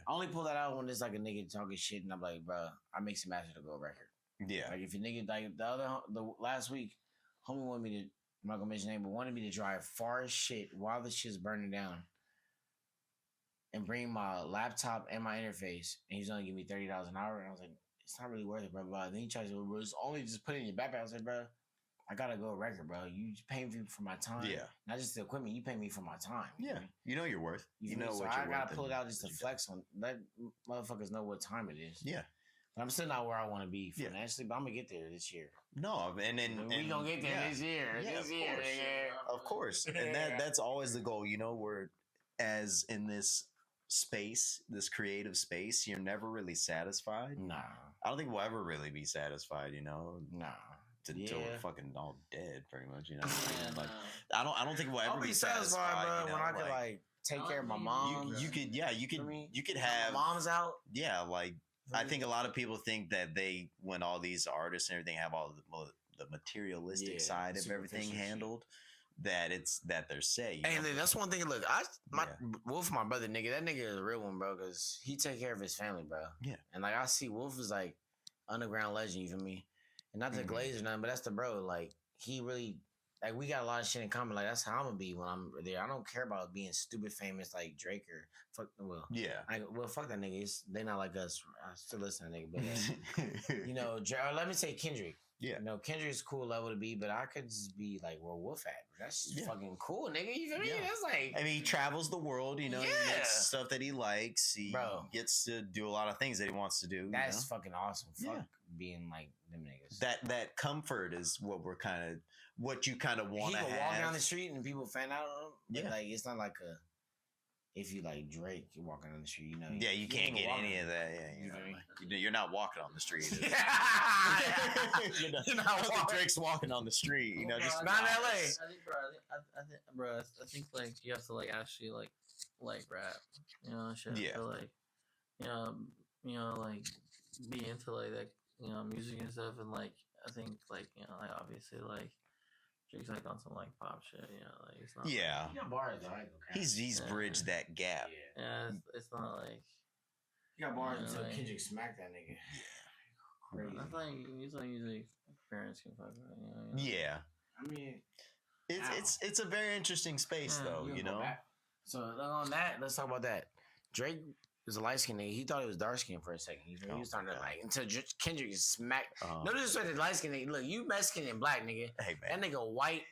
I only pull that out when there's like a nigga talking shit, and I'm like, bro, I make some master to go record. Yeah, like if a nigga like the last week, homie wanted me to. I'm not gonna mention name, but wanted me to drive far as shit while the shit's burning down and bring my laptop and my interface, and he's only give me $30 an hour. And I was like, it's not really worth it, bro. Then he tries to, it's only just put it in your backpack. I was like, bro, I gotta go record, bro. You pay me for my time. Yeah. Not just the equipment, you pay me for my time. Yeah. You know your worth. You know what you're worth. I gotta pull it out just to flex on. Let motherfuckers know what time it is. Yeah. But I'm still not where I want to be financially, but I'm gonna get there this year. No, and we gonna get there this year. This year, of course. And that's always the goal. We're as in this space, this creative space, you're never really satisfied. Nah. I don't think we'll ever really be satisfied, Nah. Until we're fucking all dead, pretty much, Like I don't think we'll ever be satisfied, bro, when I could like take care of my mom. You could have mom's out. Yeah, like I think a lot of people think that when all these artists and everything have all the materialistic side of everything handled, that they're saying. And that's one thing. Look, Wolf, my brother, nigga, that nigga is a real one, bro, because he take care of his family, bro. Yeah. And like I see Wolf is like underground legend, you feel me? And not to glaze or nothing, but that's the bro. Like he really. Like, we got a lot of shit in common. Like, that's how I'm gonna be when I'm there. I don't care about being stupid famous like Drake or fuck that nigga. They not like us. I still listen to that nigga. But, let me say Kendrick. Yeah. Kendrick's cool level to be, but I could just be like where Wolf at. That's fucking cool, nigga. You feel me? That's like. I mean, he travels the world, he makes stuff that he likes. He gets to do a lot of things that he wants to do. That's fucking awesome. Fuck being like them niggas. That comfort is what we're kind of what you kind of He want to can have. walk down the street and people fan out on him. But Yeah. like it's not like a. If you like Drake, you're walking down the street, you know. Yeah, you can't get any of that. Yeah, You know what I mean? you're not walking on the street. Yeah. You're not walking. Drake's walking on the street. You know, just Not in LA. I think, bro, I think like you have to like actually like rap, you know, shit. Yeah. To, like, you know, like be into like that, you know, music and stuff, and like I think like you know, like obviously like Drake's like on some like pop shit, you know, like it's not. Yeah, You got bars, though. I ain't gonna count. he's bridged that gap. Yeah. Yeah, it's not like. You got bars Yeah, until like- Kendrick smacked that nigga. Crazy. I think he's like usually parents can fuck with, you know. Yeah, I mean, it's a very interesting space Yeah, though. You go know. back. So on that, let's talk about that. Drake is a light skinned nigga. He thought he was dark skinned for a second. He was starting to like until Kendrick smacked. No disrespect to light skinned nigga. Look, you Mexican and black nigga. Hey man, That nigga white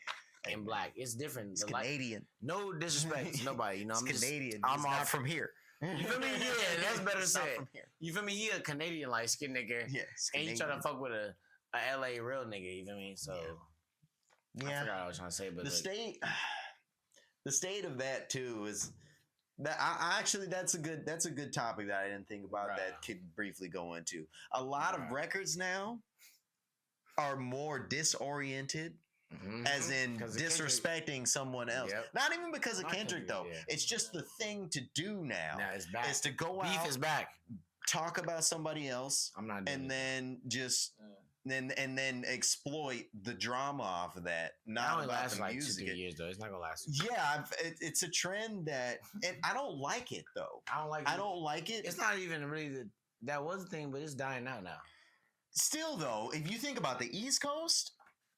and black. It's different. it's The light- Canadian. no disrespect to nobody. You know, It's I'm just- Canadian. I'm He's not off from here. You feel me? Yeah, that's better He's not said. from here. You feel me? He a Canadian light skinned nigga. Yeah, it's And you try to Canadian. fuck with a LA real nigga, you feel me? So I Yeah. forgot what I was trying to say, but the look, state of that too is that I actually that's a good topic that I didn't think about Right. that could briefly go into. A lot of Right. records now are more disoriented, mhm. as in 'Cause of Kendrick. disrespecting someone else. Yep. Not even because of Not Kendrick Kendrick, though. yeah. It's just the thing to do now. Now it's back. Is to go Beef out, is back. talk about somebody else, I'm not doing and it. then just then exploit the drama off of that. That Not only about lasts the like music. 2-3 years though. It's not gonna last. Yeah, it's a trend that, and I don't like it though. I don't like. I don't like it. It's not even really that was the thing, but it's dying out now. Still though, if you think about the East Coast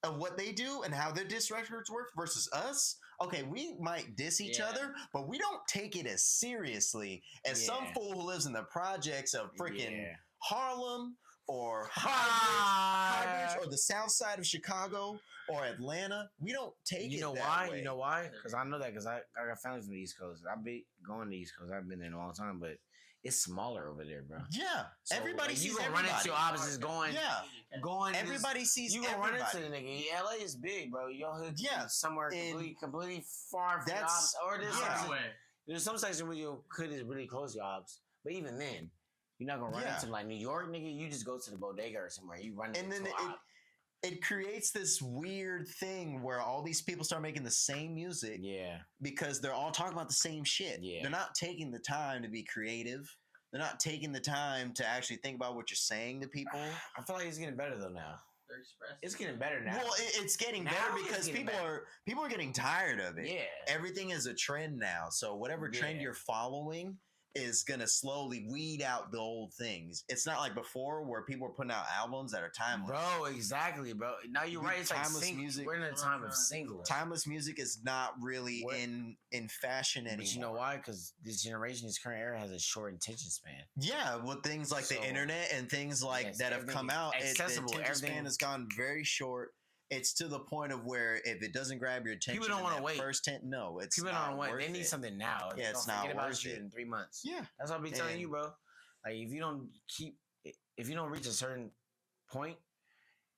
of what they do and how their diss records work versus us, okay, we might diss each Yeah. other, but we don't take it as seriously as some Yeah. fool who lives in the projects of freaking Yeah. Harlem or Hi. Highbridge or the South Side of Chicago or Atlanta. We don't take You it know that why? way. You know why? Because I know that because I got family from the East Coast. I've been going to the East Coast. I've been there a long time, but it's smaller over there, bro. Yeah, So, everybody like, sees you gonna everybody. run into your opposites going. Yeah, Going. everybody sees You gonna everybody. run into the nigga. LA is big, bro. Your hood Yeah, somewhere and completely far from the that's- ops. Or there's yeah. some, there's some section where your hood is really close to your ops. But even then, you're not gonna run Yeah. into like New York, nigga. You just go to the bodega or somewhere. You run into And then an op. it creates this weird thing where all these people start making the same music Yeah. because they're all talking about the same shit. Yeah. They're not taking the time to be creative. They're not taking the time to actually think about what you're saying to people. I feel like it's getting better though now. They're expressing. It's getting better now. Well, it's getting Now better it's because getting people are getting tired of it. yeah. Everything is a trend now. So whatever trend Yeah. you're following is gonna slowly weed out the old things. It's not like before where people were putting out albums that are timeless. Bro, exactly, bro. Now you're right. It's like Timeless music. We're in a time of singles. Timeless music is not really What- in fashion anymore. But you know why? Because this generation, this current era, has a short attention span. Yeah, with things like So- the internet and things like Yes, that have everything come is out, the accessible, attention everything- span has gone very short. It's to the point of where if it doesn't grab your attention, don't in wanna that wait. First tent, no, it's People not don't want. They worth need it. something now. Yeah, it's Don't not forget about worth you it. in 3 months. Yeah, That's what I'll be telling And- you, bro. Like if you don't if you don't reach a certain point,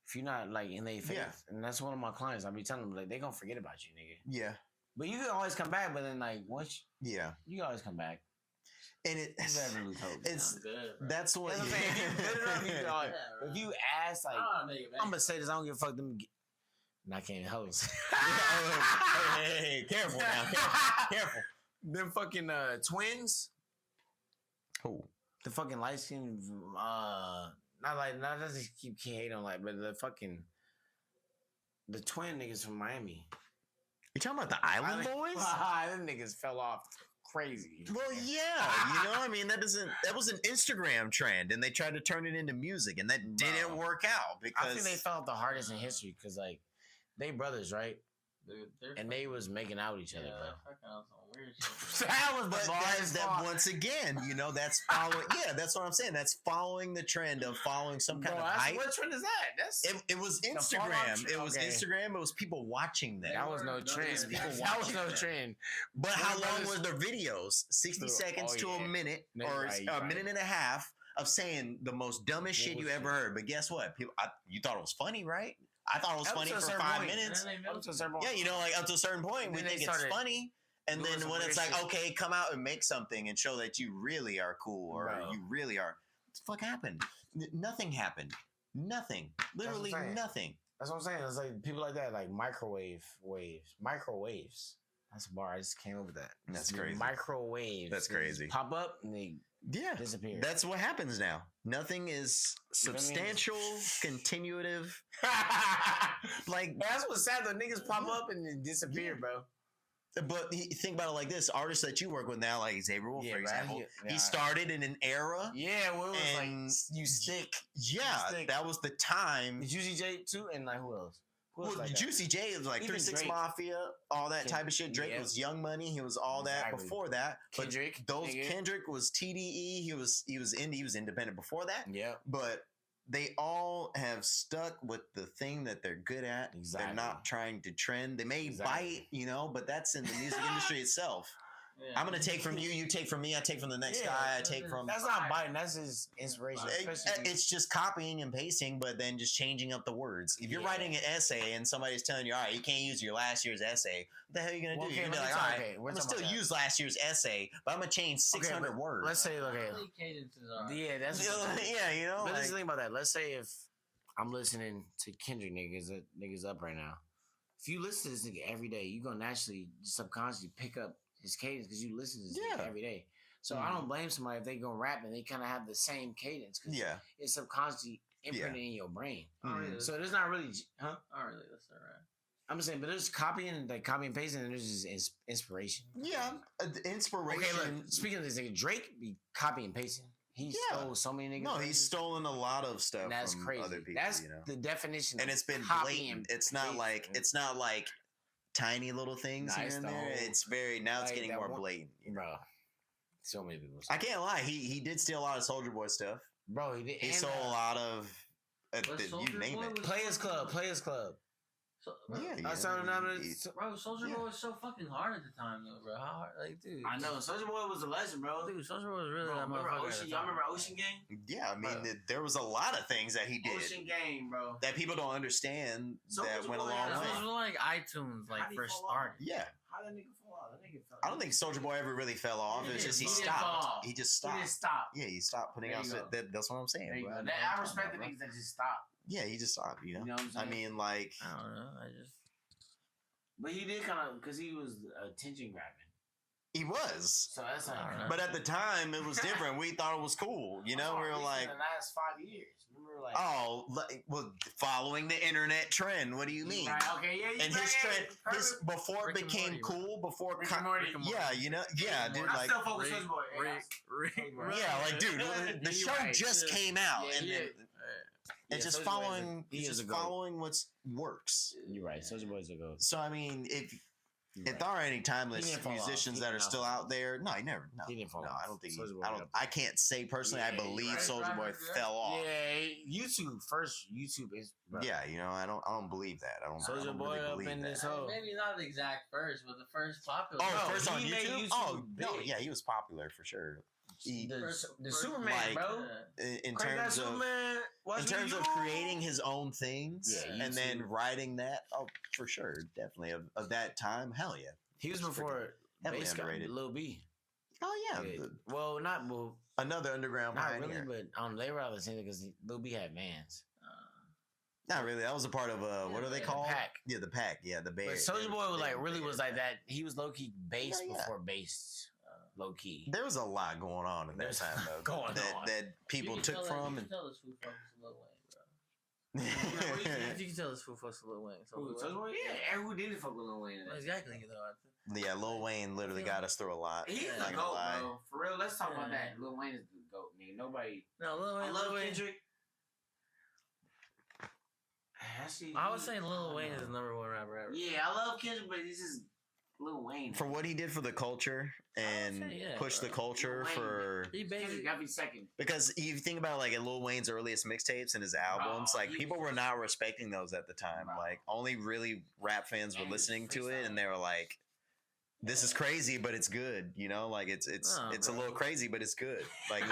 if you're not like in their face, Yeah. and that's one of my clients, I'll be telling them like they gonna forget about you, nigga. yeah, But you can always come back. But then like once yeah, you can always come back. and You never lose hope. it's good, bro. that's what. That's what I'm saying. If you good enough, you can always- Yeah, bro. if you ask like I wanna make it back. I'm gonna say this, I don't give a fuck them. And I can't host. hey, careful now, careful. Them fucking twins, Who? the fucking light skin, not just keep hating on like, but the twin niggas from Miami. You talking about the Island Boys? Them niggas fell off crazy. Well, yeah, you know, I mean, that was an Instagram trend, and they tried to turn it into music, and that didn't Bro. work out because I think they fell off the hardest in history because like they brothers, right? Dude, they're And they was making out with each other, yeah, bro. they're fucking on some weird shit. That was But the hardest that part. once again, you know, that's following. Yeah, that's what I'm saying. That's following the trend of following some kind Bro, of that's- hype. what trend is that? That's It was The Instagram. follow-up It was okay. Instagram. It was people watching them. that was no trend. People That was watching no that. trend. But how Warner long Brothers- were their videos? 60 Oh, seconds to yeah. a minute, No, or right, a right. minute and a half of saying the most dumbest shit you ever Bullshit. heard. But guess what? People, you thought it was funny, right? I thought it was funny for 5 minutes. Up to a certain point. Yeah, you know, like up to a certain point, we then think they it's started funny. And doing then some when it's weird like, shit. okay, come out and make something and show that you really are cool or Bro. you really are. What the fuck happened? Nothing happened. Nothing. Literally what I'm saying. nothing. That's what I'm saying. It's like people like that, like microwaves. That's a bar. I just came up with that. That's It's crazy. Microwaves. That's They just crazy. pop up and they Yeah. disappear. That's what happens now. Nothing is You know what I mean? substantial, continuative. Like, That's what's sad. The niggas pop up and then disappear, bro. but think about it like this: artists that you work with now, like Xavier Wolf, Yeah, for right. example, Yeah. he started in an era. Yeah, well, it was And like you stick. Yeah, Stick. that was the time. Juicy J too, and like who else? Who else Well, like that? Juicy J was like Even 3 6 Drake. Mafia, all that Ken- type of shit. Drake yeah. was Young Money. He was all that Exactly. before that. But Kendrick. those nigga. Kendrick was TDE. He was indie. He was independent before that. Yeah. But they all have stuck with the thing that they're good at. Exactly. They're not trying to trend. They may Exactly. bite, but that's in the music industry itself. Yeah. I'm gonna take from you. You take from me. I take from the next Yeah, guy. I take from. That's not biting. That's his inspiration. especially- It's just copying and pasting, but then just changing up the words. If you're Yeah. wriing an essay and somebody's telling you, all right, you can't use your last year's essay, what the hell are you going to Well, do? okay, You're going to let be me like, all talk- right, okay, we're I'm going to talking still about use last year's essay, but I'm going to change 600 but words. Let's say, okay. Really cadences are. Yeah, that's Yeah, But like, let's think about that. Let's say if I'm listening to Kendrick niggas up right now. If you listen to this nigga every day, you're gonna naturally subconsciously pick up his cadence because you listen to this nigga Yeah. every day. So I don't blame somebody if they go rap and they kind of have the same cadence because yeah. it's subconsciously imprinted in your brain. Mhm. So there's not really, huh? Oh, really? That's all right. I'm saying, but there's copy and pasting, and there's just inspiration. Yeah, inspiration. Okay, look. Speaking of this nigga, Drake be copy and pasting. He Yeah. stole so many niggas. No, he's verses, stolen a lot of stuff and that's from crazy. other people. That's you know? the definition. And of it's been copy blatant. and It's not paste, like man. it's not like tiny little things Nah, here it's and the there. whole- It's very now it's like getting that more one- blatant. bro. So many people. I can't lie. He did steal a lot of Soldier Boy stuff. Bro, he did. He and, stole a lot of But you Soulja name Boy it. was Players fucking- Club, Players Club. So, Yeah, I saw he- Bro, Soldier Yeah. Boy was so fucking hard at the time, though, bro. How hard? Like, dude. I know. Soldier Boy was a legend, bro. Dude, Soldier Boy was really Bro, that remember motherfucker. Ocean? Y'all remember Ocean Gang? yeah, I mean, Bro. there was a lot of things that he did Ocean Gang, bro. that people don't understand Soulja that went a Boy long had Those a- way. were like iTunes, How like did he first fall off? started. Yeah, How that nigga fall out? That nigga fell. I don't think Soldier Boy ever really fell off. He It's just he didn't fall stopped. off. He just He stopped. didn't stop. Yeah, he stopped putting There out. you go. That's what I'm saying, There you bro. go. I know That, what I'm I respect the talking niggas that just stop. about. Yeah, he just stopped. You know, You know what I'm I saying? mean, like, I don't know. I just. But he did kind of because he was attention grabbing. he was. So that's how. I don't know. But at the time, it was different. We thought it was cool. You know, we were like, the last 5 years. Remember, like, oh, well, following the internet trend. What do you mean? right? Okay, yeah. And his trend, before it Rick and became Morty, cool, before Rick and Morty. yeah, you know, yeah, dude, I like, still fuck with Rick- Soulja Boy. Rick, yeah, like, dude, the You're show right. just Yeah. came out, Yeah, and yeah. then Yeah, it's just Soulja Boy is a- following, he it's is just a goat. following what works. You're right. Soulja Boy's a goat. So I mean, if You're if right. there are any He timeless didn't fall off. musicians He that are didn't still fall out off. there, no, he never. No, He didn't fall no, off. I don't think. Soulja Boy I don't. got- I can't say personally. I Yeah, believe right, Soulja Boy right. fell off. Yeah, YouTube first. YouTube is. Bro. Yeah, you know, I don't believe that. I Soulja don't Boy really up believe in that. this hole. Maybe not the exact first, but the first popular. Oh, No, first on he made YouTube. YouTube Oh no, big. yeah, he was popular for sure. He, The First- Superman, like- bro. in Crank that terms of Superman. Watch in me, terms of you. creating his own things Yeah, and then YouTube. writing that, oh, for sure, definitely of that time, hell yeah. He was That's before heavily Bass got underrated. Lil B. Oh yeah, Yeah. Well, not well, another underground not pioneer. really, but they were all the same because Lil B had Vans. Not really. That was a part of what are they the called? Pack. Yeah, the pack. Yeah, the bear. But Soulja Boy was like really was like that. that. He was low key bass Yeah, yeah. before bass, low key. There was a lot going on in that There's time though. going that, on. that people took from and tell this fool fucks Lil Wayne, bro. You can tell this fool fucks Lil Wayne. Soulja Boy, yeah, everyone did fuck with Lil Wayne. in that. Exactly, though. yeah, Lil Wayne literally got us through a lot. He's not the gonna goat, lie. bro. For real, let's talk about Yeah. that. Lil Wayne is the goat, nigga. Nobody. No, Lil Wayne. I love Lil Wayne. Kendrick. Actually, I was saying Lil Wayne is the number one rapper ever. Yeah, I love Kendrick, but this is Lil Wayne. For what he did for the culture and say, yeah, push the bro. culture Lil Wayne, for He Kendrick basically. got to be second. because you think about like Lil Wayne's earliest mixtapes and his albums, Bro, like he people was were just- not respecting those at the time. Bro. Like only really rap fans were And listening to it, freestyle. and they were like, this is crazy, but it's good. You know, like it's a little crazy, but it's good. Like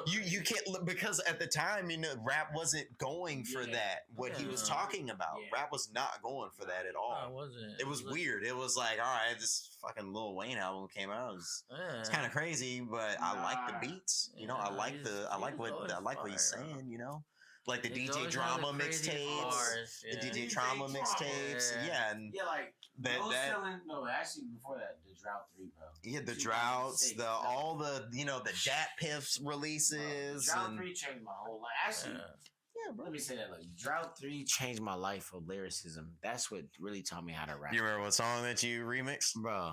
you can't because at the time, you know, rap wasn't going for that. What he was talking about, rap was not going for that at all. No, it wasn't. It was weird. It was like, all right, this fucking Lil Wayne album came out. It's kind of crazy, but I like the beats. You know, I like what he's saying. You know. Like the DJ Drama mixtapes, the DJ Drama mixtapes, and like actually before that, the Drought 3, bro. Yeah, the Droughts, all the the Dat Piffs releases. Drought 3 changed my whole life. Actually, bro. Let me say that. Like, Drought 3 changed my life of lyricism. That's what really taught me how to rap. You remember what song that you remixed, bro?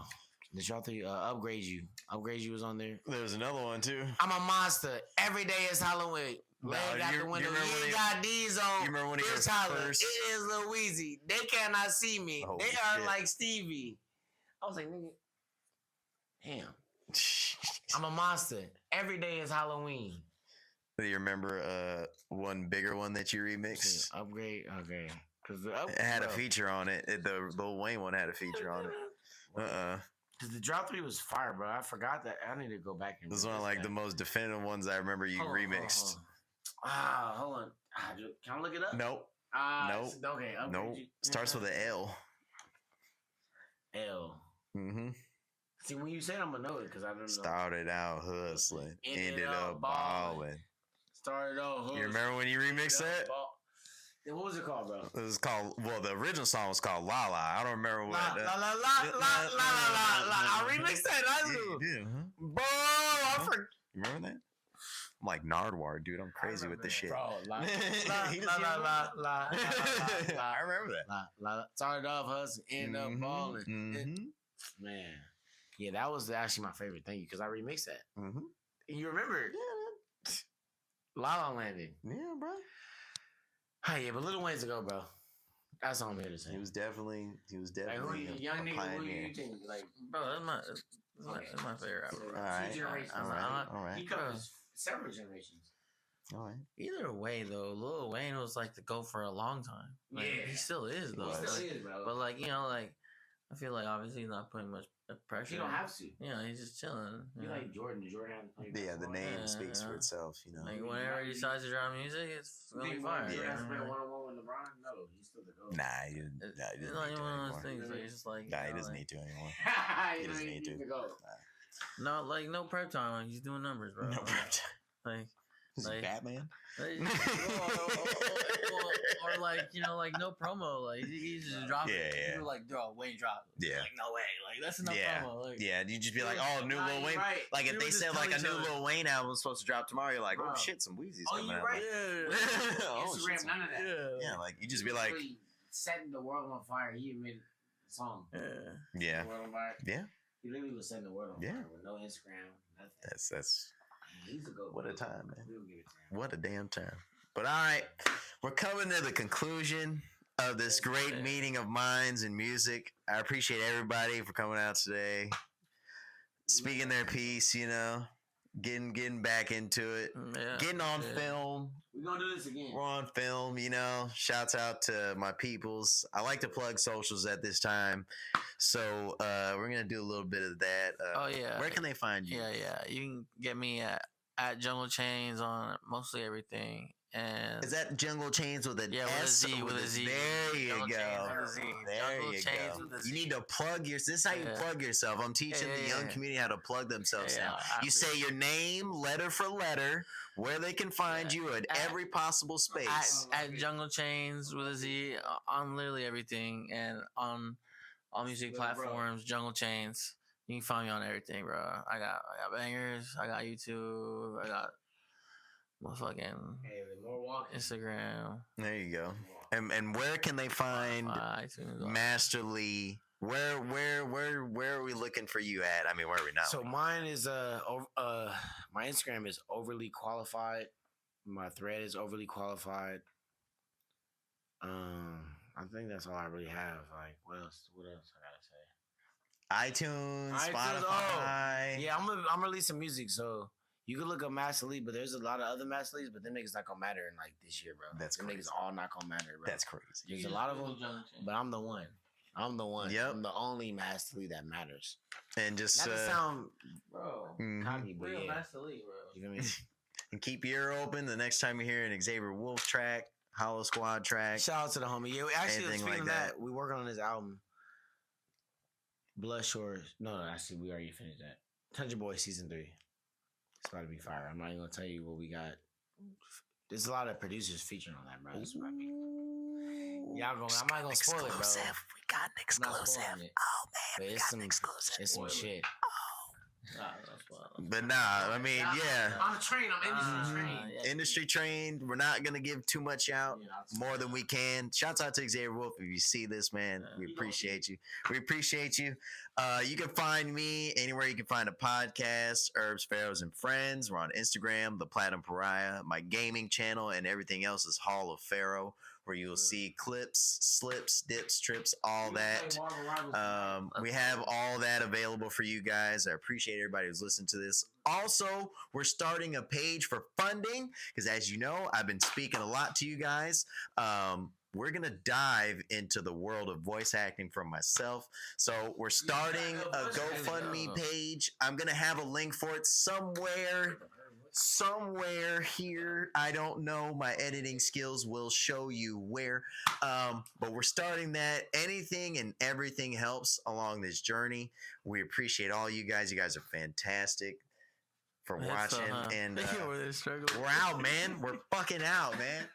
The Drought 3, Upgrade You. Upgrade You was on there. There was another one too. I'm a monster. Every day is Halloween. Leg out the window. You got these on. You remember when he was first? It is Lil Weezy. They cannot see me. They are like Stevie. I was like, nigga, damn. I'm a monster. Every day is Halloween. Do you remember one bigger one that you remixed? Upgrade. Okay. It had a feature on it. The Lil Wayne one had a feature on it. Because the Drought 3 was fire, bro. I forgot that. I need to go back and. This is one of like the most definitive ones I remember you remixed. Hold on. Can I look it up? Nope. Nope. Okay. Nope. Starts with an L. L. Mm-hmm. See, when you say it, I'm gonna know it because I don't know. Started out hustling, ended up balling. Started out hustling. You remember when you remixed that? What was it called, bro? It was called. Well, the original song was called La La. I don't remember what. La la la la la la. I remixed that. I do. Yeah, bro. I forgot. You remember that? I'm like Nardwar, dude. I'm crazy with this shit. Bro, la la la la. I remember that. La. Started off hustling, ended up balling. Man, yeah, that was actually my favorite. Thank you, because I remixed that. And you remember it? Yeah. La La Landed. Yeah, bro. Hey, yeah, but Lil Wayne's ago, bro. That's all I'm here to say. He was definitely like, who you, young nigga, who you think? Like, bro, that's my favorite rapper. All right. He covers several generations. All right. Either way, though, Lil Wayne was like the GOAT for a long time. Like, he still is, though. He still is, bro. But like, you know, like I feel like obviously he's not putting much pressure. You don't have to. Yeah, he's just chilling. You like Jordan. Jordan had to play. Yeah, the name speaks for itself, you know. Like whenever he decides to drop music, it's gonna be fire. Jordan has to play one-on-one with LeBron. No, he's still the GOAT. Nah, he doesn't. It's not even one of those things. Like, it's just like he doesn't need to anymore. He doesn't need to. No, like no prep time. Like, he's doing numbers, bro. No prep time. Like Batman. Or like, you know, like no promo. Like he's just dropping. Yeah. People like, bro, Wayne dropped. Yeah. Like, no way. Like that's enough promo. Like, yeah, you just be like, oh, new Lil Wayne. Right. Like if they said like a new Lil Wayne album was supposed to drop tomorrow, you're like, oh shit, some Weezy's coming out. Right. Yeah. Instagram, none of that. Yeah, like you just be like, really setting the world on fire. He made a song. Yeah. World on fire. Yeah. He literally was setting the world on fire with no Instagram, nothing. That's. He's a GOAT. What a time, man. We'll give it to him. What a damn time. But all right, we're coming to the conclusion of this great meeting of minds and music. I appreciate everybody for coming out today, speaking their piece, you know, getting back into it, getting on film. We're going to do this again. We're on film, you know. Shouts out to my peoples. I like to plug socials at this time. So we're going to do a little bit of that. Where can they find you? Yeah. You can get me at Jungle Chainz on mostly everything. And is that Jungle Chainz with an S? With a Z. There you go. There you go. You need to plug your. This is how you plug yourself. I'm teaching the young community how to plug themselves now. You say your name, letter for letter, where they can find you at every possible space. At Jungle Chainz with a Z on literally everything, and on all music platforms. Jungle Chainz. You can find me on everything, bro. I got bangers. I got YouTube. I got motherfucking Instagram. There you go. And where can they find Master Lee? Where are we looking for you at? I mean, where are we now? So mine is my Instagram is overly qualified. My thread is overly qualified. I think that's all I really have. Like, what else I gotta say? iTunes, Spotify. Yeah, I'm releasing music, so you can look up Master Lee, but there's a lot of other Master Lees, but them niggas not gonna matter in like this year, bro. That's them crazy. niggas all not gonna matter, bro. That's crazy. There's a lot of them, but I'm the one. I'm the one. Yep. I'm the only Master Lee that matters. And just Not to sound Bro. cocky, but Real yeah. Master Lee, bro. You feel me? and keep your ear open the next time you hear an Xavier Wolf track, Hollow Squad track. Shout out to the homie. Yeah, actually, Anything speaking like of that. we working on this album. Blood Shores. No, actually, we already finished that. Tundra Boy season 3. It's about to be fire. I'm not even gonna tell you what we got. There's a lot of producers featuring on that, bro. It's about to be. Y'all going? I'm not gonna spoil it, bro. We got an exclusive. Oh man, but it's some exclusive. It's some shit. But nah, I mean, yeah. I'm trained. I'm industry trained. Industry trained. We're not gonna give too much out, more than we can. Shouts out to Xavier Wolf. If you see this, man, we appreciate you. We appreciate you. You can find me anywhere you can find a podcast, Herbs, Pharaohs, and Friends. We're on Instagram, The Platinum Pariah. My gaming channel and everything else is Hall of Pharaoh, where you'll see clips, slips, dips, trips, all that. We have all that available for you guys. I appreciate everybody who's listened to this. Also, we're starting a page for funding because, as you know, I've been speaking a lot to you guys. We're going to dive into the world of voice acting from myself. So we're starting a GoFundMe page. I'm going to have a link for it somewhere here. I don't know. My editing skills will show you where. But we're starting that. Anything and everything helps along this journey. We appreciate all you guys. You guys are fantastic for watching. And we're out, man. We're fucking out, man.